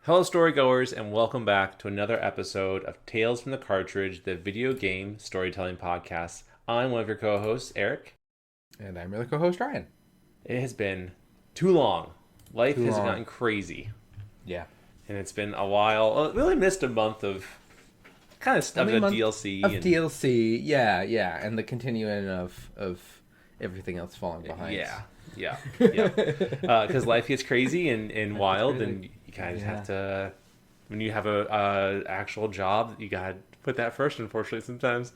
Hello, Storygoers, and welcome back to another episode of Tales from the Cartridge, the video game storytelling podcast. I'm one of your co hosts, Eric. And I'm your co-host, Ryan. It has been too long. Life Too has long. gotten crazy, Yeah. and it's been a while. We only missed a month of kind of stuff, Only a month DLC. Of and, DLC, yeah. And the continuing of everything else falling behind. yeah. Because life gets crazy and wild, crazy. and you kind of Yeah. have to, when you have a actual job, you got to put that first, unfortunately, sometimes.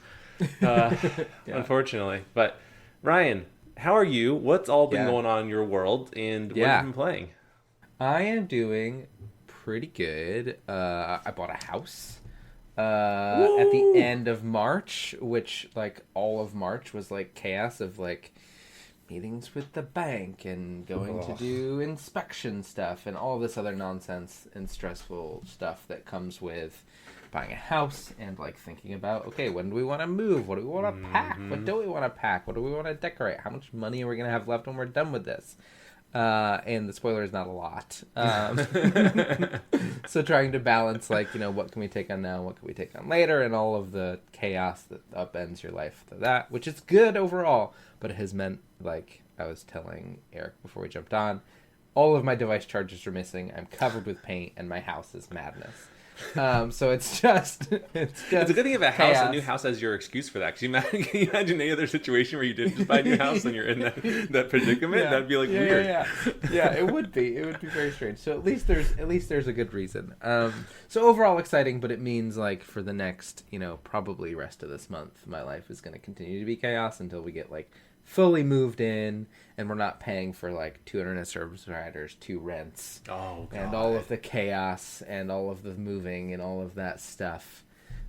Unfortunately. But Ryan, how are you? What's all been Yeah. going on in your world, and what Yeah. have you been playing? I am doing pretty good. I bought a house at the Woo! end of March, which, like, all of March was, like, chaos of, like, meetings with the bank and going to do inspection stuff and all this other nonsense and stressful stuff that comes with buying a house and like thinking about, okay, when do we want to move? What do we want to pack? What do we want to pack? What do we want to decorate? How much money are we going to have left when we're done with this? And the spoiler is not a lot. So trying to balance, like, what can we take on now? What can we take on later? And all of the chaos that upends your life to that, which is good overall, but it has meant, like I was telling Eric before we jumped on, all of my device chargers are missing. I'm covered with paint, and my house is madness. So it's just It's a good thing you have a new chaos. house as your excuse for that. Because can you imagine any other situation where you didn't just buy a new house and you're in that predicament? Yeah. That'd be like weird. Yeah, it would be. It would be very strange. So at least there's a good reason. So overall exciting, but it means, like, for the next, probably rest of this month, my life is going to continue to be chaos until we get, like, fully moved in and we're not paying for, like, 2 internet service providers, 2 rents, Oh, God. and all of the chaos and all of the moving and all of that stuff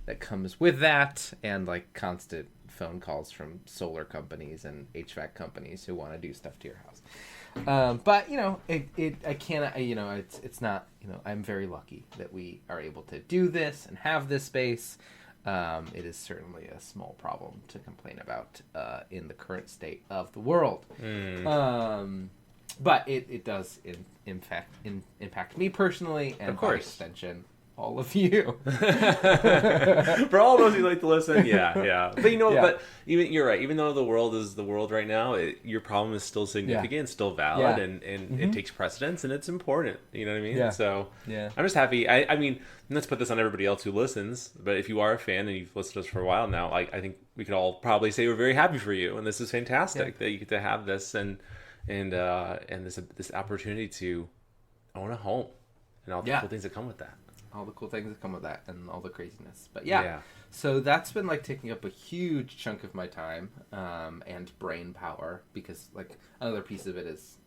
that comes with that, and, like, constant phone calls from solar companies and HVAC companies who want to do stuff to your house. But I can't. It's not. I'm very lucky that we are able to do this and have this space. It is certainly a small problem to complain about in the current state of the world. But it does impact me personally, and Of course. by extension, all of you. For all those who like to listen, yeah. But Yeah. but you're right. Even though the world is the world right now, your problem is still significant, still valid, Yeah. and it takes precedence, and it's important. You know what I mean? Yeah. So Yeah. I'm just happy. I mean, let's put this on everybody else who listens. But if you are a fan and you've listened to us for a while now, I think we could all probably say we're very happy for you, and this is fantastic that you get to have this and this opportunity to own a home and all the cool things that come with that. All the cool things that come with that and all the craziness. But Yeah. so that's been, like, taking up a huge chunk of my time and brain power, because, like, another piece of it is,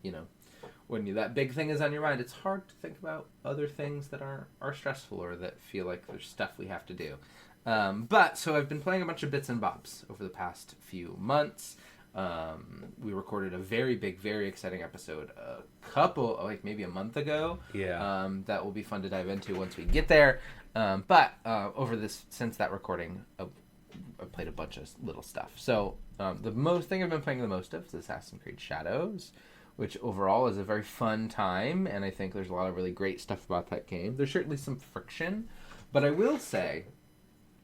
when that big thing is on your mind, it's hard to think about other things that are stressful or that feel like there's stuff we have to do. But so I've been playing a bunch of bits and bobs over the past few months. We recorded a very big, very exciting episode maybe a month ago. Yeah. That will be fun to dive into once we get there. But since that recording, I've played a bunch of little stuff. So the most thing I've been playing the most of is Assassin's Creed Shadows, which overall is a very fun time, and I think there's a lot of really great stuff about that game. There's certainly some friction, but I will say,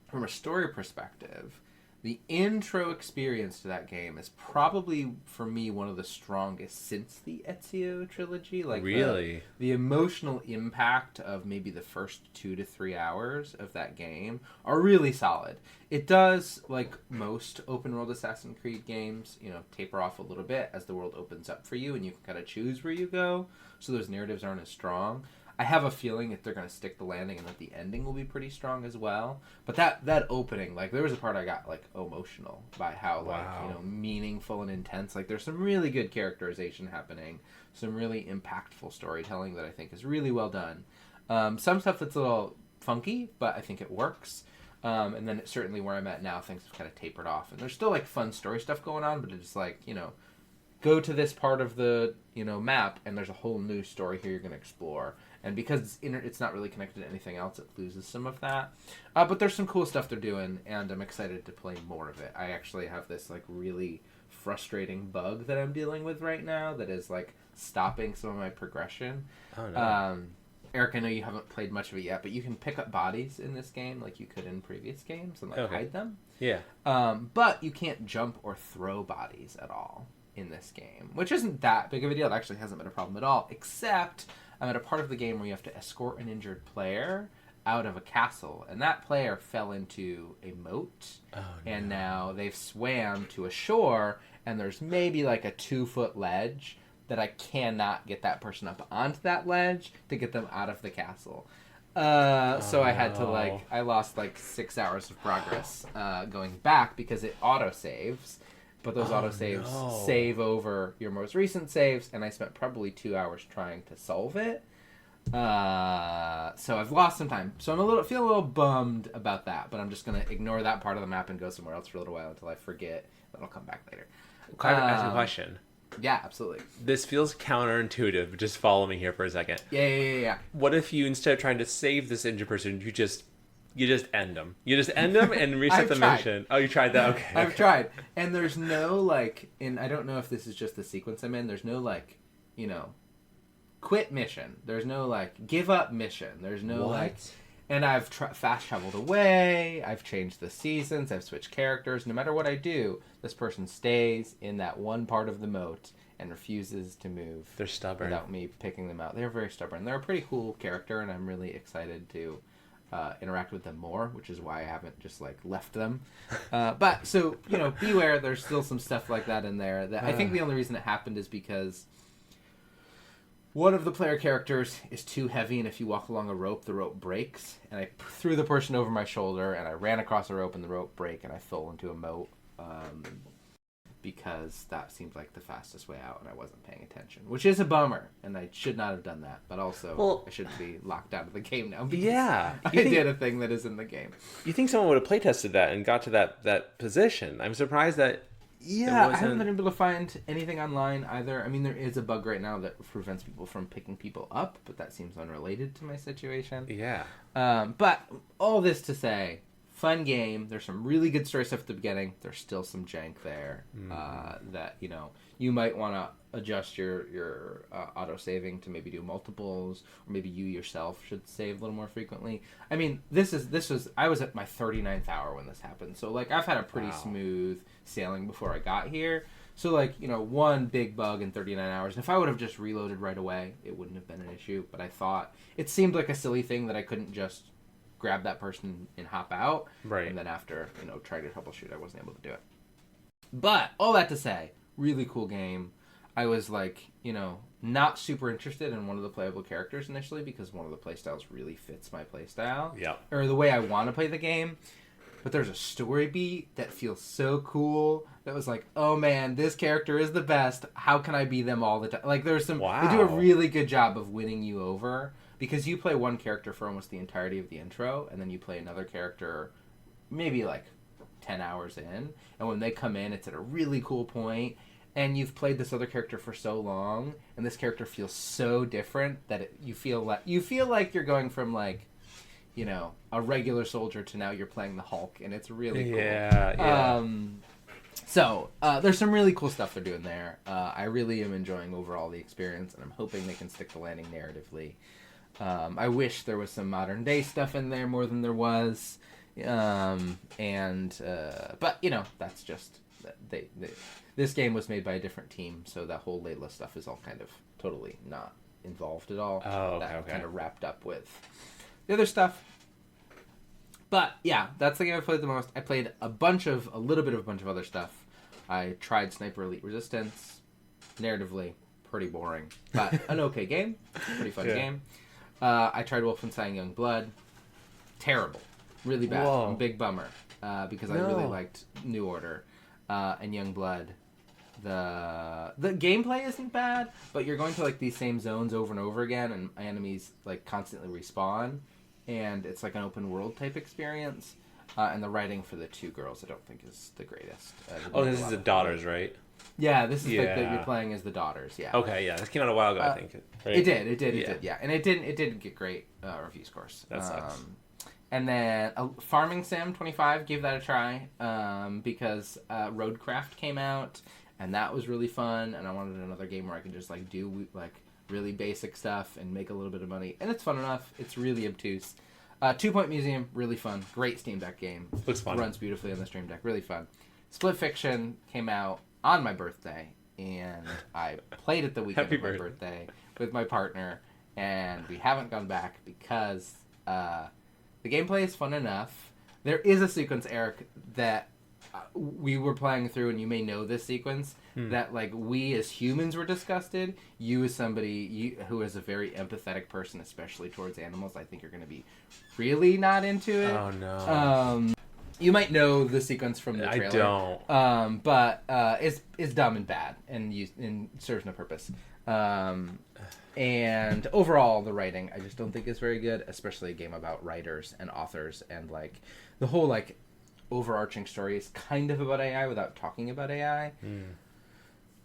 from a story perspective, the intro experience to that game is probably, for me, one of the strongest since the Ezio trilogy. Like, Really? the emotional impact of maybe the first 2 to 3 hours of that game are really solid. It does, like most open world Assassin's Creed games, taper off a little bit as the world opens up for you and you can kind of choose where you go, so those narratives aren't as strong. I have a feeling if they're going to stick the landing and that the ending will be pretty strong as well. But that opening, like, there was a part I got, like, emotional by how, like, meaningful and intense. Like, there's some really good characterization happening, some really impactful storytelling that I think is really well done. Some stuff that's a little funky, but I think it works. And then it's certainly where I'm at now, things have kind of tapered off. And there's still, like, fun story stuff going on, but it's like, go to this part of the, map, and there's a whole new story here you're going to explore. And because it's not really connected to anything else, it loses some of that. But there's some cool stuff they're doing, and I'm excited to play more of it. I actually have this, like, really frustrating bug that I'm dealing with right now that is, like, stopping some of my progression. Oh, no. Eric, I know you haven't played much of it yet, but you can pick up bodies in this game like you could in previous games and like hide them. Yeah. But you can't jump or throw bodies at all in this game, which isn't that big of a deal. It actually hasn't been a problem at all, except I'm at a part of the game where you have to escort an injured player out of a castle, and that player fell into a moat, and now they've swam to a shore, and there's maybe like a 2-foot ledge that I cannot get that person up onto that ledge to get them out of the castle. So I had to I lost like 6 hours of progress going back because it auto-saves. But those autosaves save over your most recent saves, and I spent probably 2 hours trying to solve it. So I've lost some time. So feel a little bummed about that, but I'm just gonna ignore that part of the map and go somewhere else for a little while until I forget. Then I'll come back later. Can I ask you a question? Yeah, absolutely. This feels counterintuitive, but just follow me here for a second. Yeah. What if you, instead of trying to save this injured person, you just end them? You just end them and reset the mission. Oh, you tried that? Okay. I've tried. And there's no, and I don't know if this is just the sequence I'm in, there's no, quit mission. There's no, give up mission. There's no, and I've fast traveled away. I've changed the seasons. I've switched characters. No matter what I do, this person stays in that one part of the moat and refuses to move. They're stubborn. Without me picking them out. They're very stubborn. They're a pretty cool character, and I'm really excited to interact with them more, which is why I haven't just left them. But so beware. There's still some stuff like that in there. That I think the only reason it happened is because one of the player characters is too heavy, and if you walk along a rope, the rope breaks. And I threw the person over my shoulder, and I ran across a rope, and the rope broke, and I fell into a moat because that seemed like the fastest way out, and I wasn't paying attention, which is a bummer, and I should not have done that. But also, I shouldn't be locked out of the game now because I did a thing that is in the game. You think someone would have playtested that and got to that position? I'm surprised that. Yeah, I haven't been able to find anything online either. I mean, there is a bug right now that prevents people from picking people up, but that seems unrelated to my situation. Yeah. But all this to say, fun game. There's some really good story stuff at the beginning. There's still some jank there that, you might want to adjust your auto-saving to maybe do multiples, or maybe you yourself should save a little more frequently. I mean, I was at my 39th hour when this happened. So, I've had a pretty smooth sailing before I got here. So, one big bug in 39 hours. If I would have just reloaded right away, it wouldn't have been an issue. But I thought it seemed like a silly thing that I couldn't just grab that person and hop out. Right. And then after, trying to troubleshoot, I wasn't able to do it. But, all that to say, really cool game. I was not super interested in one of the playable characters initially because one of the playstyles really fits my playstyle. Yeah. Or the way I want to play the game. But there's a story beat that feels so cool that was oh man, this character is the best. How can I be them all the time? There's some... Wow. They do a really good job of winning you over because you play one character for almost the entirety of the intro, and then you play another character maybe 10 hours in. And when they come in, it's at a really cool point. And you've played this other character for so long, and this character feels so different that you feel like you're going from a regular soldier to now you're playing the Hulk, and it's really cool. Yeah. So there's some really cool stuff they're doing there. I really am enjoying overall the experience, and I'm hoping they can stick the landing narratively. I wish there was some modern day stuff in there more than there was, but that's just this game was made by a different team, so that whole Layla stuff is all kind of totally not involved at all. Oh, okay, that kind of wrapped up with the other stuff. But yeah, that's the game I played the most. I played a bunch of other stuff. I tried Sniper Elite Resistance. Narratively, pretty boring, but an okay game. Pretty fun game. I tried Wolfenstein Young Blood. Terrible. Really bad. Whoa. Big bummer. Because I really liked New Order and Young Blood. The gameplay isn't bad, but you're going to these same zones over and over again, and enemies constantly respawn, and it's an open world type experience. And the writing for the two girls I don't think is the greatest. This is the daughters, right? Yeah, this is that you're playing as the daughters. Yeah. Okay, yeah, this came out a while ago, I think. Right? It did. Yeah, and it didn't get great review scores. That sucks. And then Farming Sim 25, gave that a try because Roadcraft came out, and that was really fun. And I wanted another game where I could just do really basic stuff and make a little bit of money. And it's fun enough. It's really obtuse. 2 Point Museum, really fun. Great Steam Deck game. Looks fun. Runs beautifully on the Stream Deck. Really fun. Split Fiction came out on my birthday, and I played it the weekend Happy of my birthday with my partner, and we haven't gone back because the gameplay is fun enough. There is a sequence, Eric, that we were playing through, and you may know this sequence, that like we as humans were disgusted. You as somebody who is a very empathetic person, especially towards animals, I think you're going to be really not into it. Oh no. You might know the sequence from the trailer. I don't. But it's dumb and bad and serves no purpose. And overall, the writing I just don't think is very good, especially a game about writers and authors, and like the whole like overarching story is kind of about AI without talking about AI.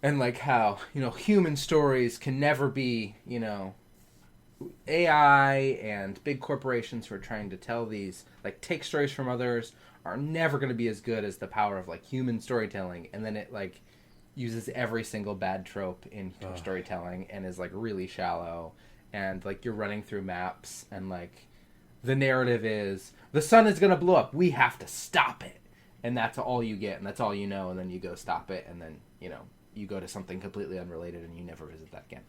And like how, human stories can never be, AI and big corporations who are trying to tell these, like, take stories from others are never going to be as good as the power of like human storytelling. And then it like uses every single bad trope in storytelling and is like really shallow, and like you're running through maps and like the narrative is the sun is going to blow up, we have to stop it, and that's all you get and that's all you know, and then you go stop it, and then you go to something completely unrelated and you never visit that again.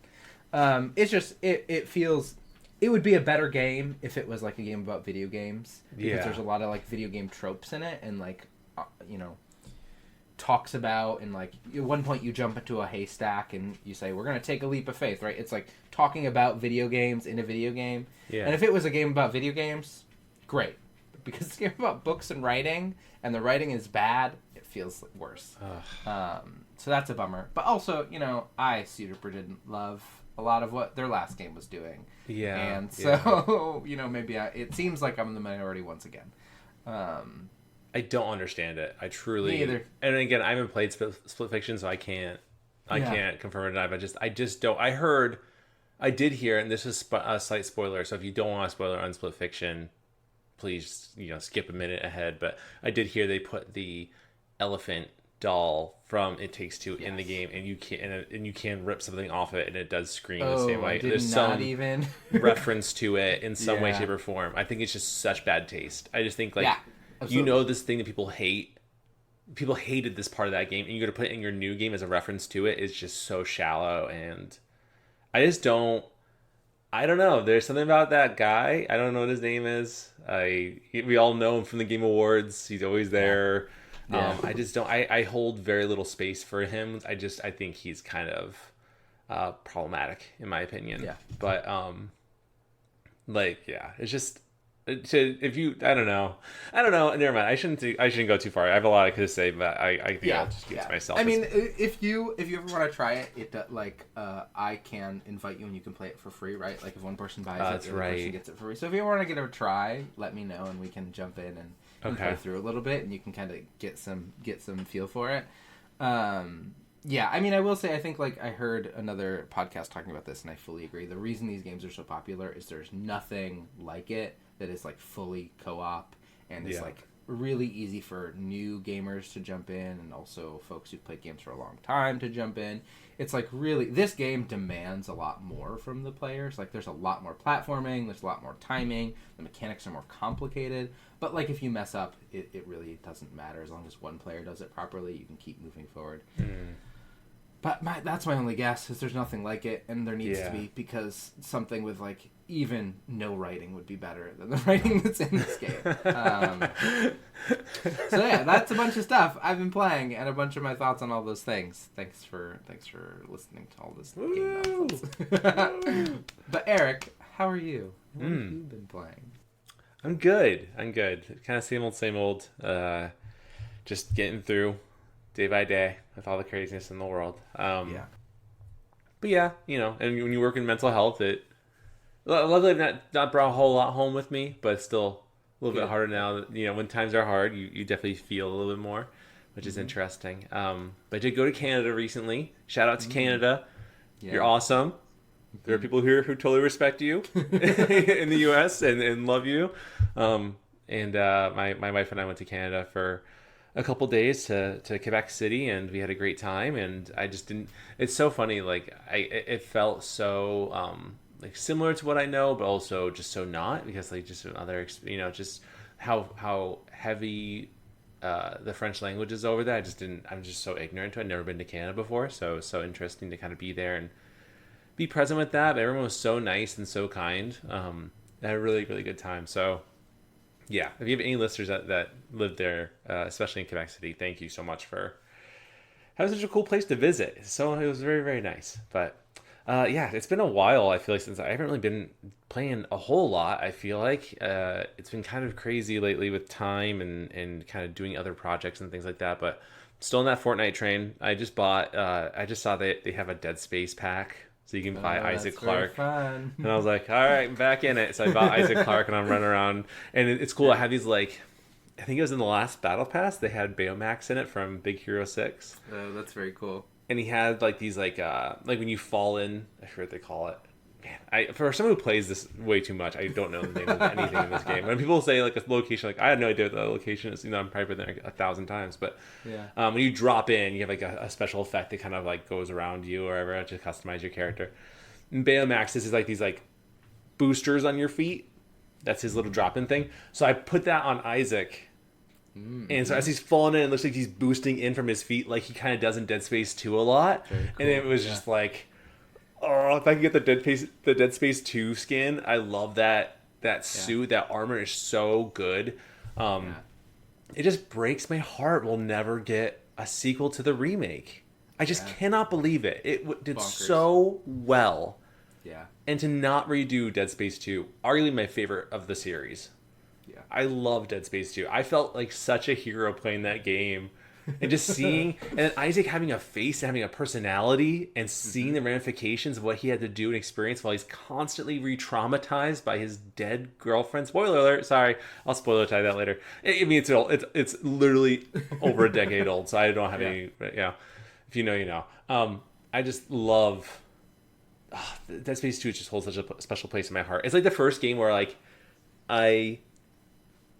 It's just it feels it would be a better game if it was like a game about video games, because there's a lot of like video game tropes in it, and like talks about, and like at one point you jump into a haystack and you say we're going to take a leap of faith, right? It's like talking about video games in a video game. And if it was a game about video games, great, but because it's a game about books and writing and the writing is bad, it feels worse. So that's a bummer. But also, I super didn't love a lot of what their last game was doing. And so maybe it seems like I'm in the minority once again. I don't understand it. I truly. Me either. And again, I haven't played Split Fiction, so I can't confirm or deny. But I just don't. I did hear, and this is a slight spoiler. So if you don't want a spoiler on Split Fiction, please skip a minute ahead. But I did hear they put the elephant doll from It Takes Two in the game, and you can rip something off it, and it does scream the same way. There's some even reference to it in some way, shape, or form. I think it's just such bad taste. I just think this thing that people hate. People hated this part of that game, and you're gonna put it in your new game as a reference to it. It's just so shallow, and I just don't. I don't know. There's something about that guy. I don't know what his name is. We all know him from the Game Awards. He's always there. I just don't. I hold very little space for him. I think he's kind of problematic in my opinion. But it's just. I don't know. Never mind. I shouldn't go too far. I have a lot I could say, but I think I'll just keep it to myself. I mean, if you ever want to try it, I can invite you and you can play it for free, right? Like if one person buys it, the other person gets it for free. So if you want to give it a try, let me know and we can jump in and play through a little bit, and you can kind of get some feel for it. I mean, I will say, I think like I heard another podcast talking about this, and I fully agree. The reason these games are so popular is there's nothing like it that is like fully co-op, and it's like really easy for new gamers to jump in, and also folks who've played games for a long time to jump in. It's like really, this game demands a lot more from the players. Like there's a lot more platforming, there's a lot more timing, the mechanics are more complicated, but like if you mess up, it really doesn't matter. As long as one player does it properly, you can keep moving forward. But that's my only guess, is there's nothing like it, and there needs to be, because something with like even no writing would be better than the writing that's in this game. So that's a bunch of stuff I've been playing, and a bunch of my thoughts on all those things. Thanks for listening to all this game nonsense. But Eric, how are you? What have you been playing? I'm good. Kind of same old. Just getting through day by day with all the craziness in the world. But and when you work in mental health, luckily I've not brought a whole lot home with me, but it's still a little bit harder now. When times are hard, you definitely feel a little bit more, which is interesting. But I did go to Canada recently. Shout out to Canada. You're awesome. There are people here who totally respect you in the U.S. and love you. My wife and I went to Canada for a couple days to Quebec City, and we had a great time. And I just didn't. It's so funny. Like it felt so like similar to what I know, but also just so not, because like just another just how heavy the French language is over there. I just didn't. I'm just so ignorant to it. I'd never been to Canada before, so it was so interesting to kind of be there and be present with that. But everyone was so nice and so kind. I had a really really good time. So yeah, if you have any listeners that live there, especially in Quebec City, thank you so much for having such a cool place to visit. So it was very very nice. But yeah, it's been a while. I feel like since I haven't really been playing a whole lot. I feel like it's been kind of crazy lately with time and kind of doing other projects and things like that. But still in that Fortnite train. I just bought. I just saw that they have a Dead Space pack. So you can buy Isaac Clarke. Fun. And I was like, all right, I'm back in it. So I bought Isaac Clarke and I'm running around. And it's cool. I had these like, I think it was in the last Battle Pass. They had Bayomax in it from Big Hero 6. Oh, that's very cool. And he had like these like when you fall in, I forget what they call it. Man, for someone who plays this way too much, I don't know the name of anything in this game. When people say like a location, like I had no idea what the location is. I'm probably been there like 1,000 times. But yeah, when you drop in, you have like a special effect that kind of like goes around you or whatever to customize your character. And Bayomax, this is like these like boosters on your feet. That's his little drop-in thing. So I put that on Isaac. Mm-hmm. And so as he's falling in, it looks like he's boosting in from his feet like he kind of does in Dead Space 2 a lot. Cool. And it was just like, oh, if I can get the Dead Space 2 skin, I love that suit. That armor is so good. It just breaks my heart we'll never get a sequel to the remake. I just cannot believe it. It did so well. Yeah. And to not redo Dead Space 2, arguably my favorite of the series. Yeah. I love Dead Space 2. I felt like such a hero playing that game. And just seeing, and then Isaac having a face and having a personality and seeing the ramifications of what he had to do and experience while he's constantly re-traumatized by his dead girlfriend. Spoiler alert. Sorry. I'll spoiler tie that later. I mean, it's literally over a decade old, so I don't have any, if you know, you know. I just love Dead Space 2 just holds such a special place in my heart. It's like the first game where like I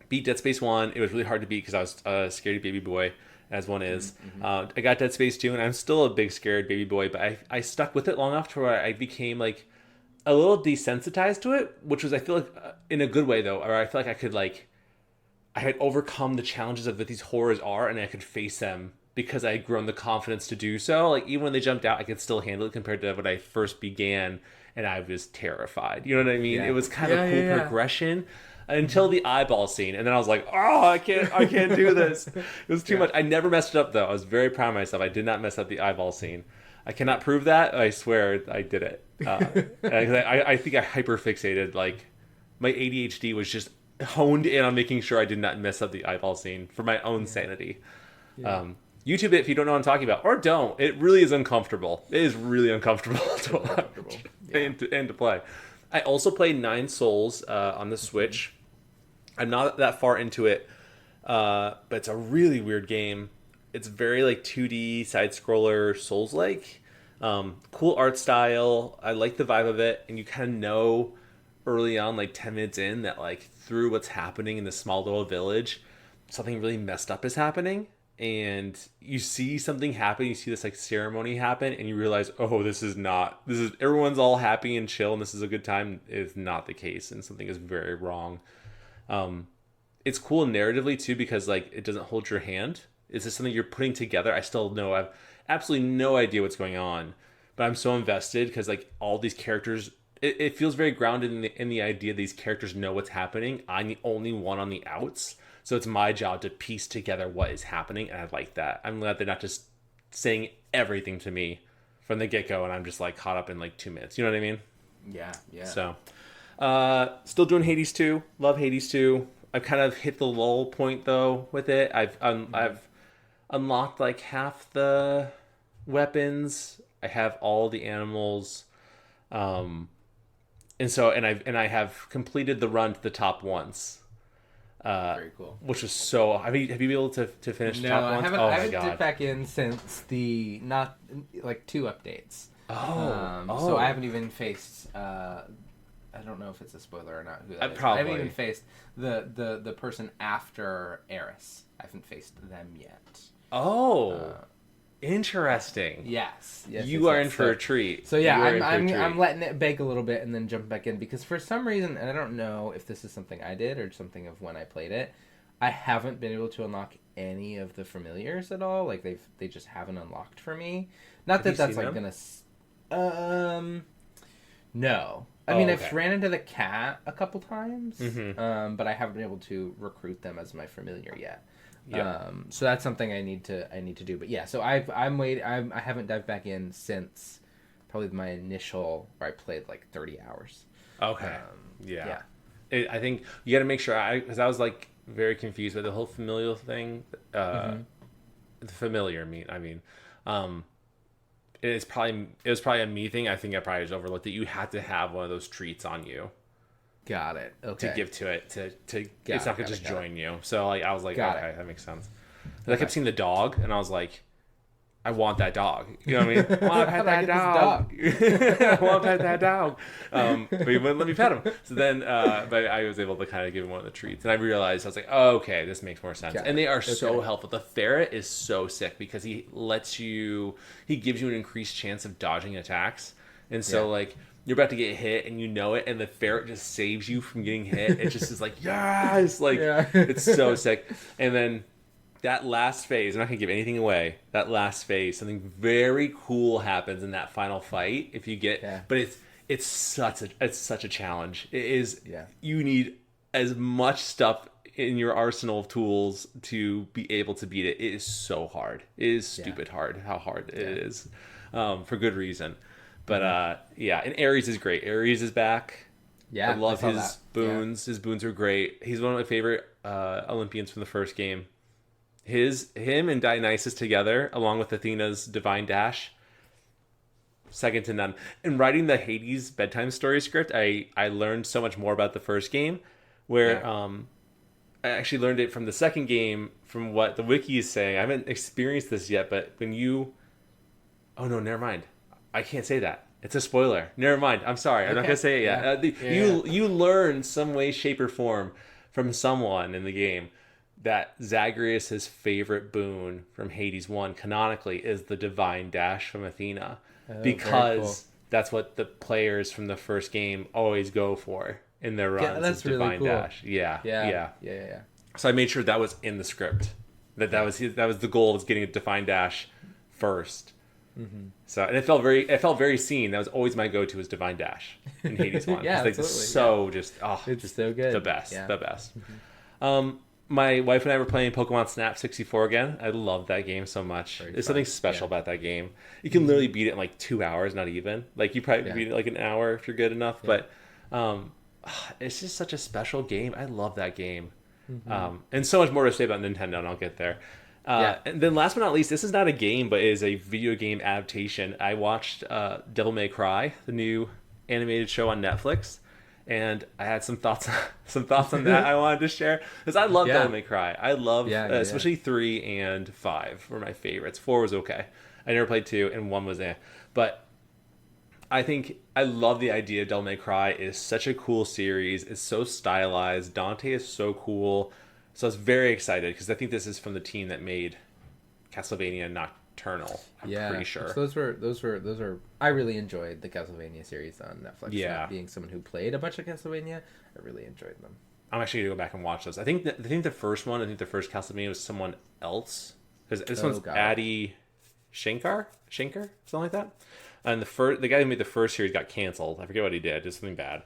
beat Dead Space 1. It was really hard to beat because I was a scaredy baby boy, as one is. I got Dead Space 2, and I'm still a big scared baby boy, but I stuck with it long enough to where I became like a little desensitized to it, which was, I feel like, in a good way though, or I feel like I had overcome the challenges of what these horrors are, and I could face them because I had grown the confidence to do so. Like even when they jumped out, I could still handle it compared to when I first began, and I was terrified. You know what I mean? It was kind of a cool progression. Until the eyeball scene, and then I was like, "Oh, I can't do this." It was too much. I never messed it up though. I was very proud of myself. I did not mess up the eyeball scene. I cannot prove that. I swear I did it. I think I hyperfixated. Like my ADHD was just honed in on making sure I did not mess up the eyeball scene for my own sanity. YouTube it if you don't know what I'm talking about, or don't. It really is uncomfortable. It is really uncomfortable to watch and to play. I also played Nine Souls on the Switch. I'm not that far into it, but it's a really weird game. It's very like 2D side scroller Souls-like. Cool art style. I like the vibe of it, and you kind of know early on, like 10 minutes in, that like through what's happening in this small little village, something really messed up is happening. And you see something happen, you see this like ceremony happen, and you realize, oh, this is everyone's all happy and chill and this is a good time. It's not the case, and something is very wrong. It's cool narratively too, because like it doesn't hold your hand. It's just something you're putting together. I have absolutely no idea what's going on, but I'm so invested because like all these characters, it feels very grounded in the idea these characters know what's happening. I'm the only one on the outs. So it's my job to piece together what is happening, and I like that. I'm glad they're not just saying everything to me from the get-go, and I'm just like caught up in like 2 minutes. You know what I mean? Yeah. So, still doing Hades 2. Love Hades 2. I've kind of hit the lull point though with it. I've unlocked like half the weapons. I have all the animals, and I have completed the run to the top once. Very cool. Which was so. Have you been able to finish the top ones? No, I haven't dipped back in since the not like 2 updates. So I haven't even faced. I I don't know if it's a spoiler or not. Who that is. Probably. I haven't even faced the person after Eris. I haven't faced them yet. Oh, interesting. Yes. You are in for a treat. So yeah, I'm letting it bake a little bit and then jump back in because for some reason, and I don't know if this is something I did or something of when I played it, I haven't been able to unlock any of the familiars at all. Like they just haven't unlocked for me. Not that that's like them? no. I mean, I've ran into the cat a couple times, but I haven't been able to recruit them as my familiar yet. Yeah. So that's something I need to do. But yeah, so I haven't dived back in since probably my initial where I played like 30 hours. Okay. Yeah. I think you got to make sure because I was like very confused with the whole familial thing. The familiar it was probably a me thing. I think I probably just overlooked that you had to have one of those treats on you. Got it. Okay. To give to it it's not gonna just join you. So like I was like, okay, that makes sense. And I kept seeing the dog, and I was like, I want that dog. You know what I mean? I want to pet that dog. I want to pet that dog. But he wouldn't let me pet him. So then, but I was able to kind of give him one of the treats, and I realized I was like, oh, okay, this makes more sense. And they are so helpful. The ferret is so sick because he gives you an increased chance of dodging attacks, and so like. You're about to get hit and you know it, and the ferret just saves you from getting hit. It just is like, yes! Like, it's so sick. And then that last phase, I'm not going to give anything away, that last phase, something very cool happens in that final fight if you get, but it's such a challenge. It is, you need as much stuff in your arsenal of tools to be able to beat it. It is so hard. It is stupid hard how hard it is, for good reason. But and Ares is great. Ares is back. Yeah, I love his boons. Yeah. His boons are great. He's one of my favorite Olympians from the first game. Him and Dionysus together, along with Athena's divine dash, second to none. In writing the Hades bedtime story script, I learned so much more about the first game, where I actually learned it from the second game, from what the wiki is saying. I haven't experienced this yet, but when you... Oh no, never mind. I can't say that. It's a spoiler. Never mind. I'm sorry. I'm not going to say it yet. You learn some way, shape, or form from someone in the game that Zagreus' favorite boon from Hades 1 canonically is the divine dash from Athena. Because that's what the players from the first game always go for in their runs. Yeah, that's really divine dash. Yeah. So I made sure that was in the script. That was the goal, was getting a divine dash first. Mm-hmm. So, and it felt very seen. That was always my go-to, was divine dash in Hades 1. It's so good. The best. Mm-hmm. My wife and I were playing Pokemon Snap 64 again. I love that game so much. There's something special about that game. You can literally beat it in like 2 hours, not even. Like you probably beat it like an hour if you're good enough. Yeah. But it's just such a special game. I love that game. Mm-hmm. And so much more to say about Nintendo, and I'll get there. And then last but not least, this is not a game, but is a video game adaptation. I watched Devil May Cry, the new animated show on Netflix, and I had some thoughts on that I wanted to share, because I love Devil May Cry. I love especially 3 and 5 were my favorites. 4 was okay. I never played 2, and 1 was but I think I love the idea of Devil May Cry. Is such a cool series. It's so stylized. Dante is so cool. So I was very excited because I think this is from the team that made Castlevania Nocturnal. I'm pretty sure. So those were. I really enjoyed the Castlevania series on Netflix. Yeah. Being someone who played a bunch of Castlevania, I really enjoyed them. I'm actually gonna go back and watch those. I think the first Castlevania was someone else, because this one's Adi Shankar, something like that. And the guy who made the first series got canceled. I forget what he did. Did something bad.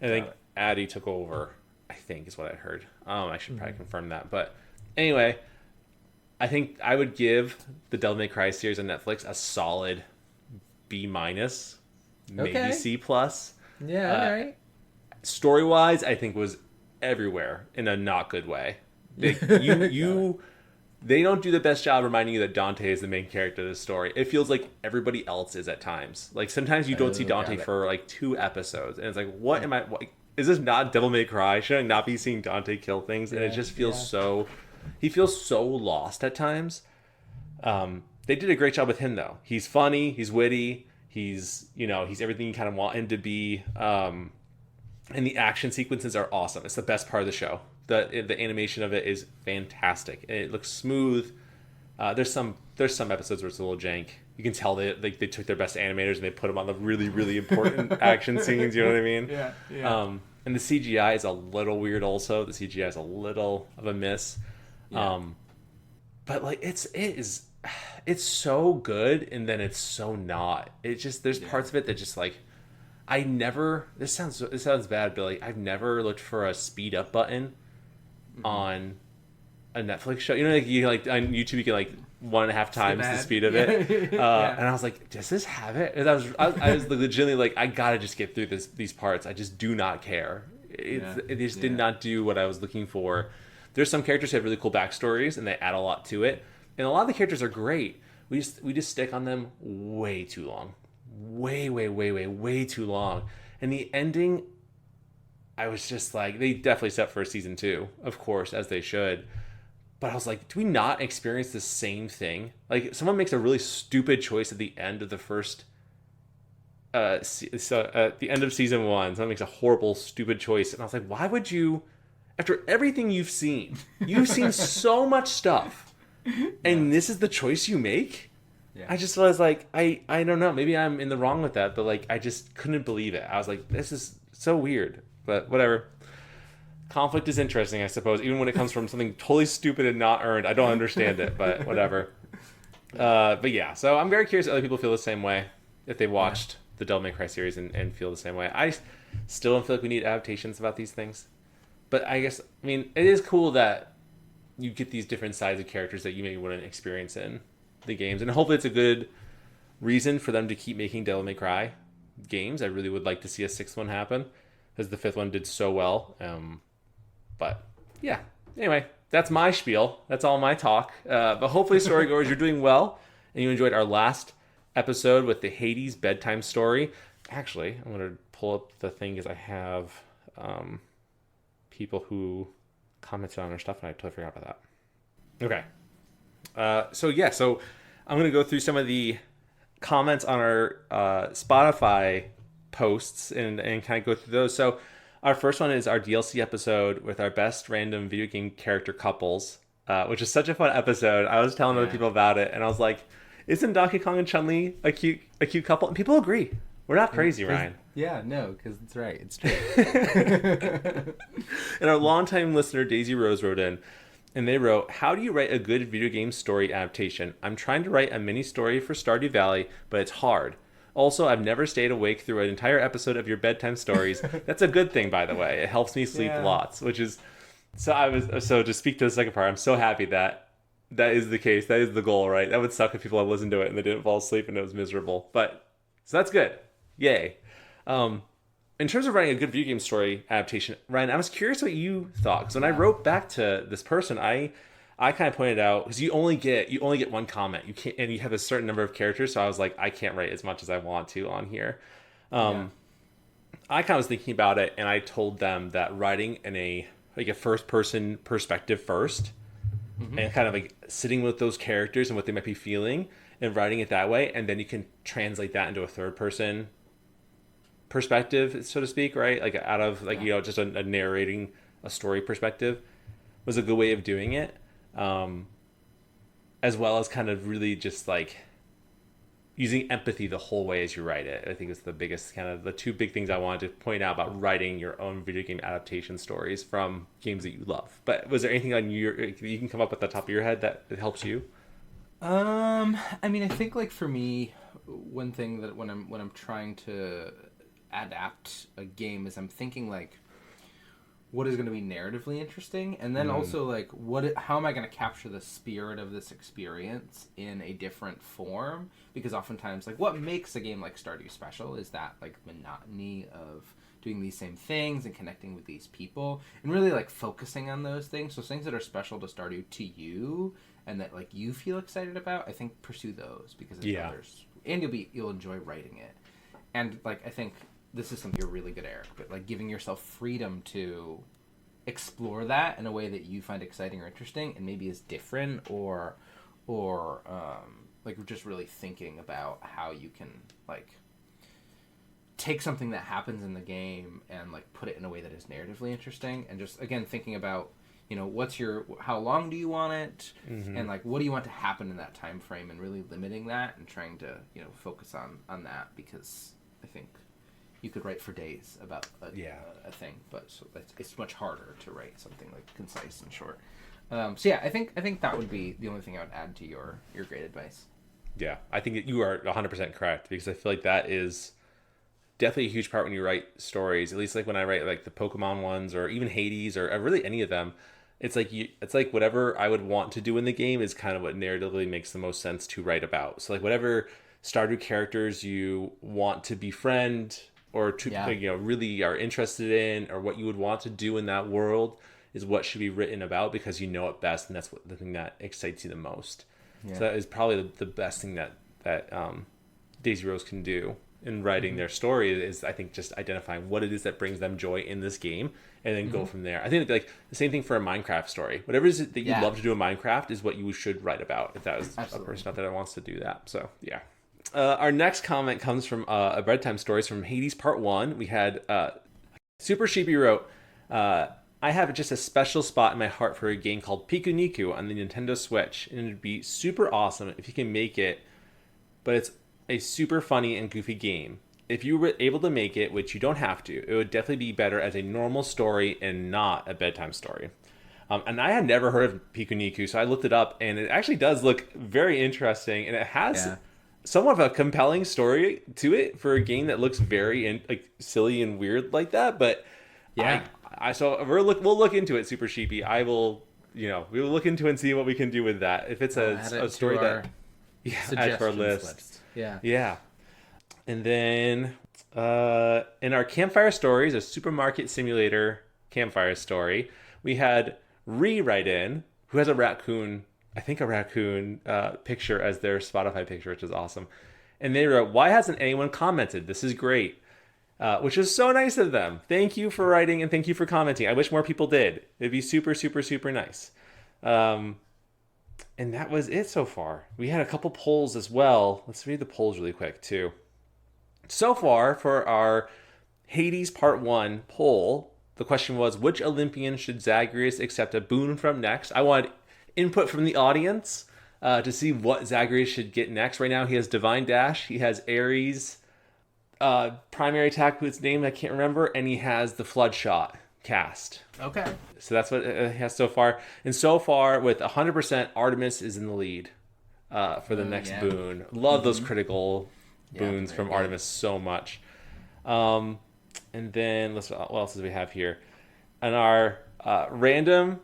And I think Adi took over, I think is what I heard. I should probably confirm that. But anyway, I think I would give the Devil May Cry series on Netflix a solid B-, maybe C+. Yeah, all right. Story-wise, I think was everywhere in a not good way. They don't do the best job reminding you that Dante is the main character of the story. It feels like everybody else is at times. Like sometimes you don't see Dante for like 2 episodes, and it's like, what am I? Is this not Devil May Cry? Should I not be seeing Dante kill things? And it just feels he feels so lost at times. They did a great job with him though. He's funny, he's witty, he's everything you kind of want him to be. and the action sequences are awesome. It's the best part of the show. The animation of it is fantastic. It looks smooth. There's some episodes where it's a little jank. You can tell they took their best animators and they put them on the really really important action scenes. You know what I mean? Yeah, yeah. And the CGI is a little weird. Also, the CGI is a little of a miss. Yeah. But like it's so good, and then it's so not. It's just there's parts of it that just like I never. This sounds bad, but like I've never looked for a speed up button on a Netflix show. You know, like on YouTube, you can like 1.5 times the speed of it. Yeah. And I was like, does this have it? And I was legitimately like, I gotta just get through these parts. I just do not care. It just did not do what I was looking for. There's some characters who have really cool backstories, and they add a lot to it. And a lot of the characters are great. We just stick on them way too long, way too long. And the ending, I was just like, they definitely set for a season 2, of course, as they should. But I was like, do we not experience the same thing? Like, someone makes a really stupid choice at the end of the first, at the end of season 1. Someone makes a horrible, stupid choice, and I was like, why would you? After everything you've seen so much stuff, and this is the choice you make. Yeah. I just was like, I don't know, maybe I'm in the wrong with that, but like, I just couldn't believe it. I was like, this is so weird, but whatever. Conflict is interesting, I suppose, even when it comes from something totally stupid and not earned. I don't understand it, but whatever. But yeah, so I'm very curious if other people feel the same way, if they watched the Devil May Cry series and feel the same way. I still don't feel like we need adaptations about these things. But I mean, it is cool that you get these different sides of characters that you maybe wouldn't experience in the games. And hopefully it's a good reason for them to keep making Devil May Cry games. I really would like to see a 6th one happen, because the 5th one did so well. But yeah, anyway, that's my spiel. That's all my talk. But hopefully, Storygoers, you're doing well, and you enjoyed our last episode with the Hades bedtime story. Actually, I'm going to pull up the thing because I have people who commented on our stuff, and I totally forgot about that. Okay. So I'm going to go through some of the comments on our Spotify posts and kind of go through those. So our first one is our DLC episode with our best random video game character couples, which is such a fun episode. I was telling other people about it, and I was like, isn't Donkey Kong and Chun-Li a cute couple? And people agree. We're not crazy, Ryan. Yeah, no, because it's right. It's true. And our longtime listener, Daisy Rose, wrote in, and they wrote, how do you write a good video game story adaptation? I'm trying to write a mini story for Stardew Valley, but it's hard. Also, I've never stayed awake through an entire episode of your bedtime stories. That's a good thing, by the way. It helps me sleep lots, which is... So to speak to the second part, I'm so happy that is the case. That is the goal, right? That would suck if people had listened to it and they didn't fall asleep and it was miserable. So that's good. Yay. In terms of writing a good video game story adaptation, Ryan, I was curious what you thought. Because when I wrote back to this person, I kind of pointed out, because you only get one comment. You can't, and you have a certain number of characters. So I was like, I can't write as much as I want to on here. I kind of was thinking about it, and I told them that writing in a first person perspective first, and kind of like sitting with those characters and what they might be feeling, and writing it that way, and then you can translate that into a third person perspective, so to speak, right? Like out of just a narrating a story perspective was a good way of doing it. As well as kind of really just like using empathy the whole way as you write it. I think it's the biggest kind of the two big things I wanted to point out about writing your own video game adaptation stories from games that you love. But was there anything on you can come up with the top of your head that helps you? I mean, I think like for me, one thing that when I'm trying to adapt a game is I'm thinking like, what is going to be narratively interesting, and then also like how am I going to capture the spirit of this experience in a different form? Because oftentimes like what makes a game like Stardew special is that like monotony of doing these same things and connecting with these people and really like focusing on those things. So things that are special to Stardew to you and that like you feel excited about, I think pursue those because it's others, and you'll enjoy writing it. And like I think this is something you're really good at, Eric, but like giving yourself freedom to explore that in a way that you find exciting or interesting and maybe is different or like just really thinking about how you can like take something that happens in the game and like put it in a way that is narratively interesting, and just again thinking about, you know, how long do you want it, and like what do you want to happen in that time frame, and really limiting that and trying to, you know, focus on that, because I think you could write for days about a thing, but it's much harder to write something like concise and short. So yeah, I think that would be the only thing I would add to your great advice. Yeah, I think that you are 100% correct, because I feel like that is definitely a huge part when you write stories. At least like when I write like the Pokemon ones, or even Hades, or really any of them, it's like whatever I would want to do in the game is kind of what narratively makes the most sense to write about. So like whatever Stardew characters you want to befriend, or to you know, really are interested in, or what you would want to do in that world, is what should be written about, because you know it best, and that's the thing that excites you the most. Yeah. So that is probably the best thing that Daisy Rose can do in writing their story, is I think just identifying what it is that brings them joy in this game, and then go from there. I think like the same thing for a Minecraft story. Whatever it is that you love to do in Minecraft is what you should write about, if that was a person out there that wants to do that. So yeah. Our next comment comes from a Bedtime Stories from Hades Part 1. We had Super Sheepy wrote, I have just a special spot in my heart for a game called Piku Niku on the Nintendo Switch, and it'd be super awesome if you can make it, but it's a super funny and goofy game. If you were able to make it, which you don't have to, it would definitely be better as a normal story and not a bedtime story. And I had never heard of Piku Niku, so I looked it up, and it actually does look very interesting, and it has somewhat of a compelling story to it for a game that looks very like silly and weird like that. But so we'll look into it, Super Sheepy. We will look into it and see what we can do with that. If it's a story that add to our list. Yeah. And then in our campfire stories, a supermarket simulator campfire story, we had write in, who has a raccoon picture as their Spotify picture, which is awesome. And they wrote, "Why hasn't anyone commented? This is great." Which is so nice of them. Thank you for writing, and thank you for commenting. I wish more people did. It'd be super, super, super nice. And that was it so far. We had a couple polls as well. Let's read the polls really quick too. So far for our Hades Part 1 poll, the question was, which Olympian should Zagreus accept a boon from next? I wanted input from the audience to see what Zagreus should get next. Right now he has Divine Dash, he has Ares, primary attack with its name I can't remember, and he has the Flood Shot cast. Okay. So that's what he has so far. And so far, with 100%, Artemis is in the lead for the next boon. Love those critical boons from Artemis so much. And then, what else do we have here? On our random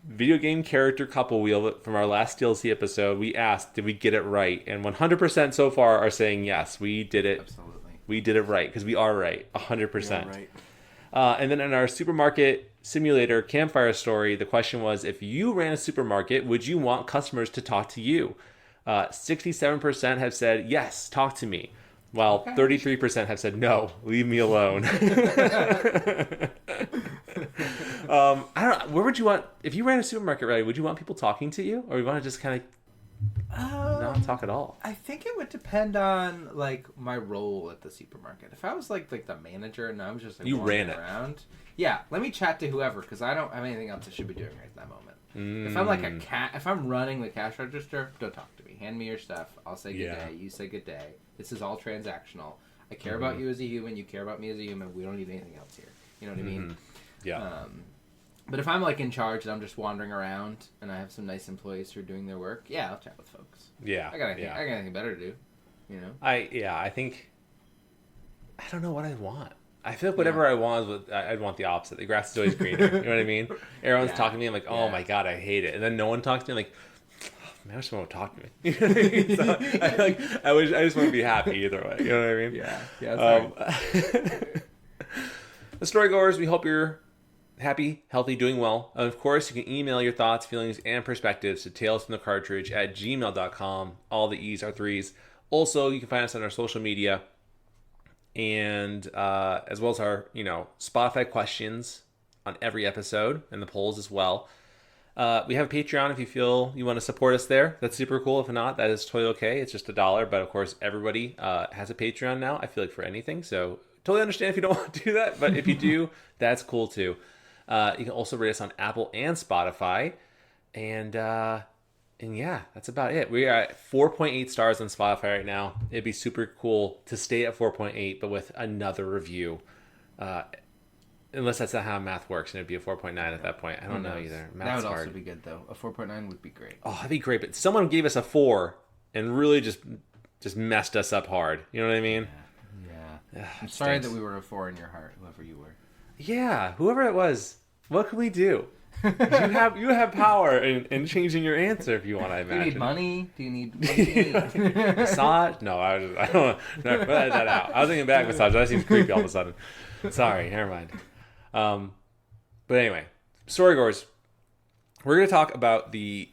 video game character couple wheel from our last DLC episode, we asked, did we get it right? And 100% so far are saying yes, we did it. Absolutely. We did it right, because we are right, 100%. We are right. And then in our supermarket simulator campfire story, the question was, if you ran a supermarket, would you want customers to talk to you? 67% have said, yes, talk to me. While 33% have said, no, leave me alone. I don't know. Where would you want, if you ran a supermarket, right, would you want people talking to you? Or you want to just kind of not talk at all? I think it would depend on like my role at the supermarket. If I was like the manager and I was just like you ran around, let me chat to whoever, because I don't have anything else I should be doing right at that moment. If I'm like if I'm running the cash register, don't talk to me. Hand me your stuff. I'll say good day. You say good day. This is all transactional. I care about you as a human. You care about me as a human. We don't need anything else here. You know what I mean? Yeah. But if I'm like in charge and I'm just wandering around and I have some nice employees who are doing their work, I'll chat with folks. Yeah. I got anything better to do. You know? I think I don't know what I want. I feel like whatever I want, I'd want the opposite. The grass is always greener. You know what I mean? Everyone's talking to me. I'm like, oh my God, I hate it. And then no one talks to me. I'm like, man, I wish someone would talk to me. You know what I mean? So I just want to be happy either way. You know what I mean? The Storygoers, we hope you're happy, healthy, doing well. Of course, you can email your thoughts, feelings, and perspectives to talesfromthecartridge@gmail.com. All the E's are threes. Also, you can find us on our social media, and as well as our Spotify questions on every episode and the polls as well. We have a Patreon if you feel you want to support us there. That's super cool. If not, that is totally okay. It's just $1. But of course, everybody has a Patreon now, I feel like, for anything. So totally understand if you don't want to do that. But if you do, that's cool too. You can also rate us on Apple and Spotify. And yeah, that's about it. We are at 4.8 stars on Spotify right now. It'd be super cool to stay at 4.8, but with another review. Unless that's not how math works, and it'd be a 4.9 at that point. I don't know either. That Math's would hard. also be good, though. A 4.9 would be great. Oh, that'd be great. But someone gave us a 4 and really just messed us up hard. You know what I mean? Yeah. I'm sorry that we were a 4 in your heart, whoever you were. Yeah, whoever it was. What can we do? you have power in changing your answer if you want. I imagine. Do you need money? Do you need massage? No, I don't. No, edit that out. I was thinking back massage. That seems creepy all of a sudden. Sorry, never mind. But anyway, Storygoers. We're gonna talk about the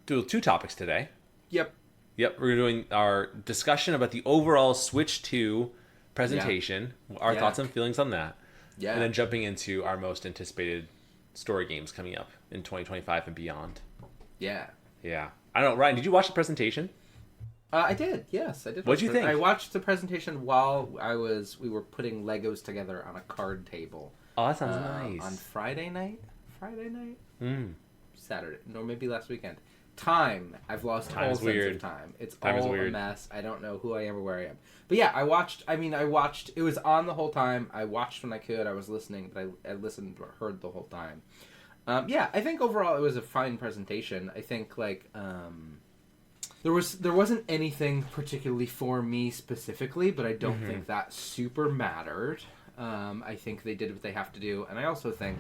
two topics today. Yep. We're doing our discussion about the overall Switch 2 presentation, our thoughts and feelings on that, and then jumping into our most anticipated story games coming up in 2025 and beyond. Yeah. I don't know, Ryan, did you watch the presentation? I did. Yes, I did. What'd you think? I watched the presentation while we were putting Legos together on a card table. Oh, that sounds nice. On Friday night? Mm. Saturday. No, maybe last weekend. I've lost all sense of time. It's all a mess. I don't know who I am or where I am. But yeah, I watched. It was on the whole time. I watched when I could. I was listening, but I listened or heard the whole time. I think overall it was a fine presentation. I think there wasn't anything particularly for me specifically, but I don't think that super mattered. I think they did what they have to do, and I also think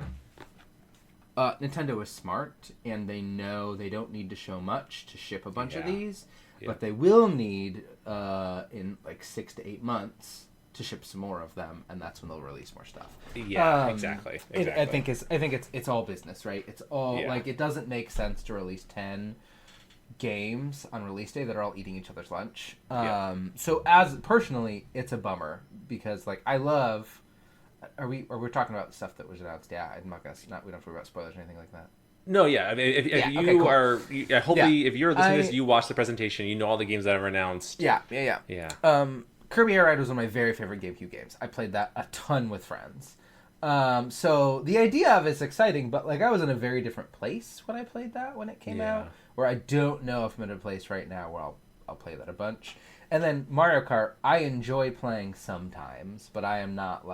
Nintendo is smart, and they know they don't need to show much to ship a bunch of these, but they will need in 6 to 8 months to ship some more of them, and that's when they'll release more stuff. Exactly. I think it's all business, right? It's all it doesn't make sense to release 10 games on release day that are all eating each other's lunch. So as personally, it's a bummer because I love. Are we talking about stuff that was announced? Yeah, I'm not gonna. We don't have to worry about spoilers or anything like that. No, I mean, if you okay, cool. are, hopefully, if you're listening to this, you watch the presentation, you know all the games that are announced. Yeah. Kirby Air Ride was one of my very favorite GameCube games. I played that a ton with friends. So the idea of it's exciting, but I was in a very different place when I played that when it came out, where I don't know if I'm in a place right now where I'll play that a bunch. And then Mario Kart, I enjoy playing sometimes, but I am not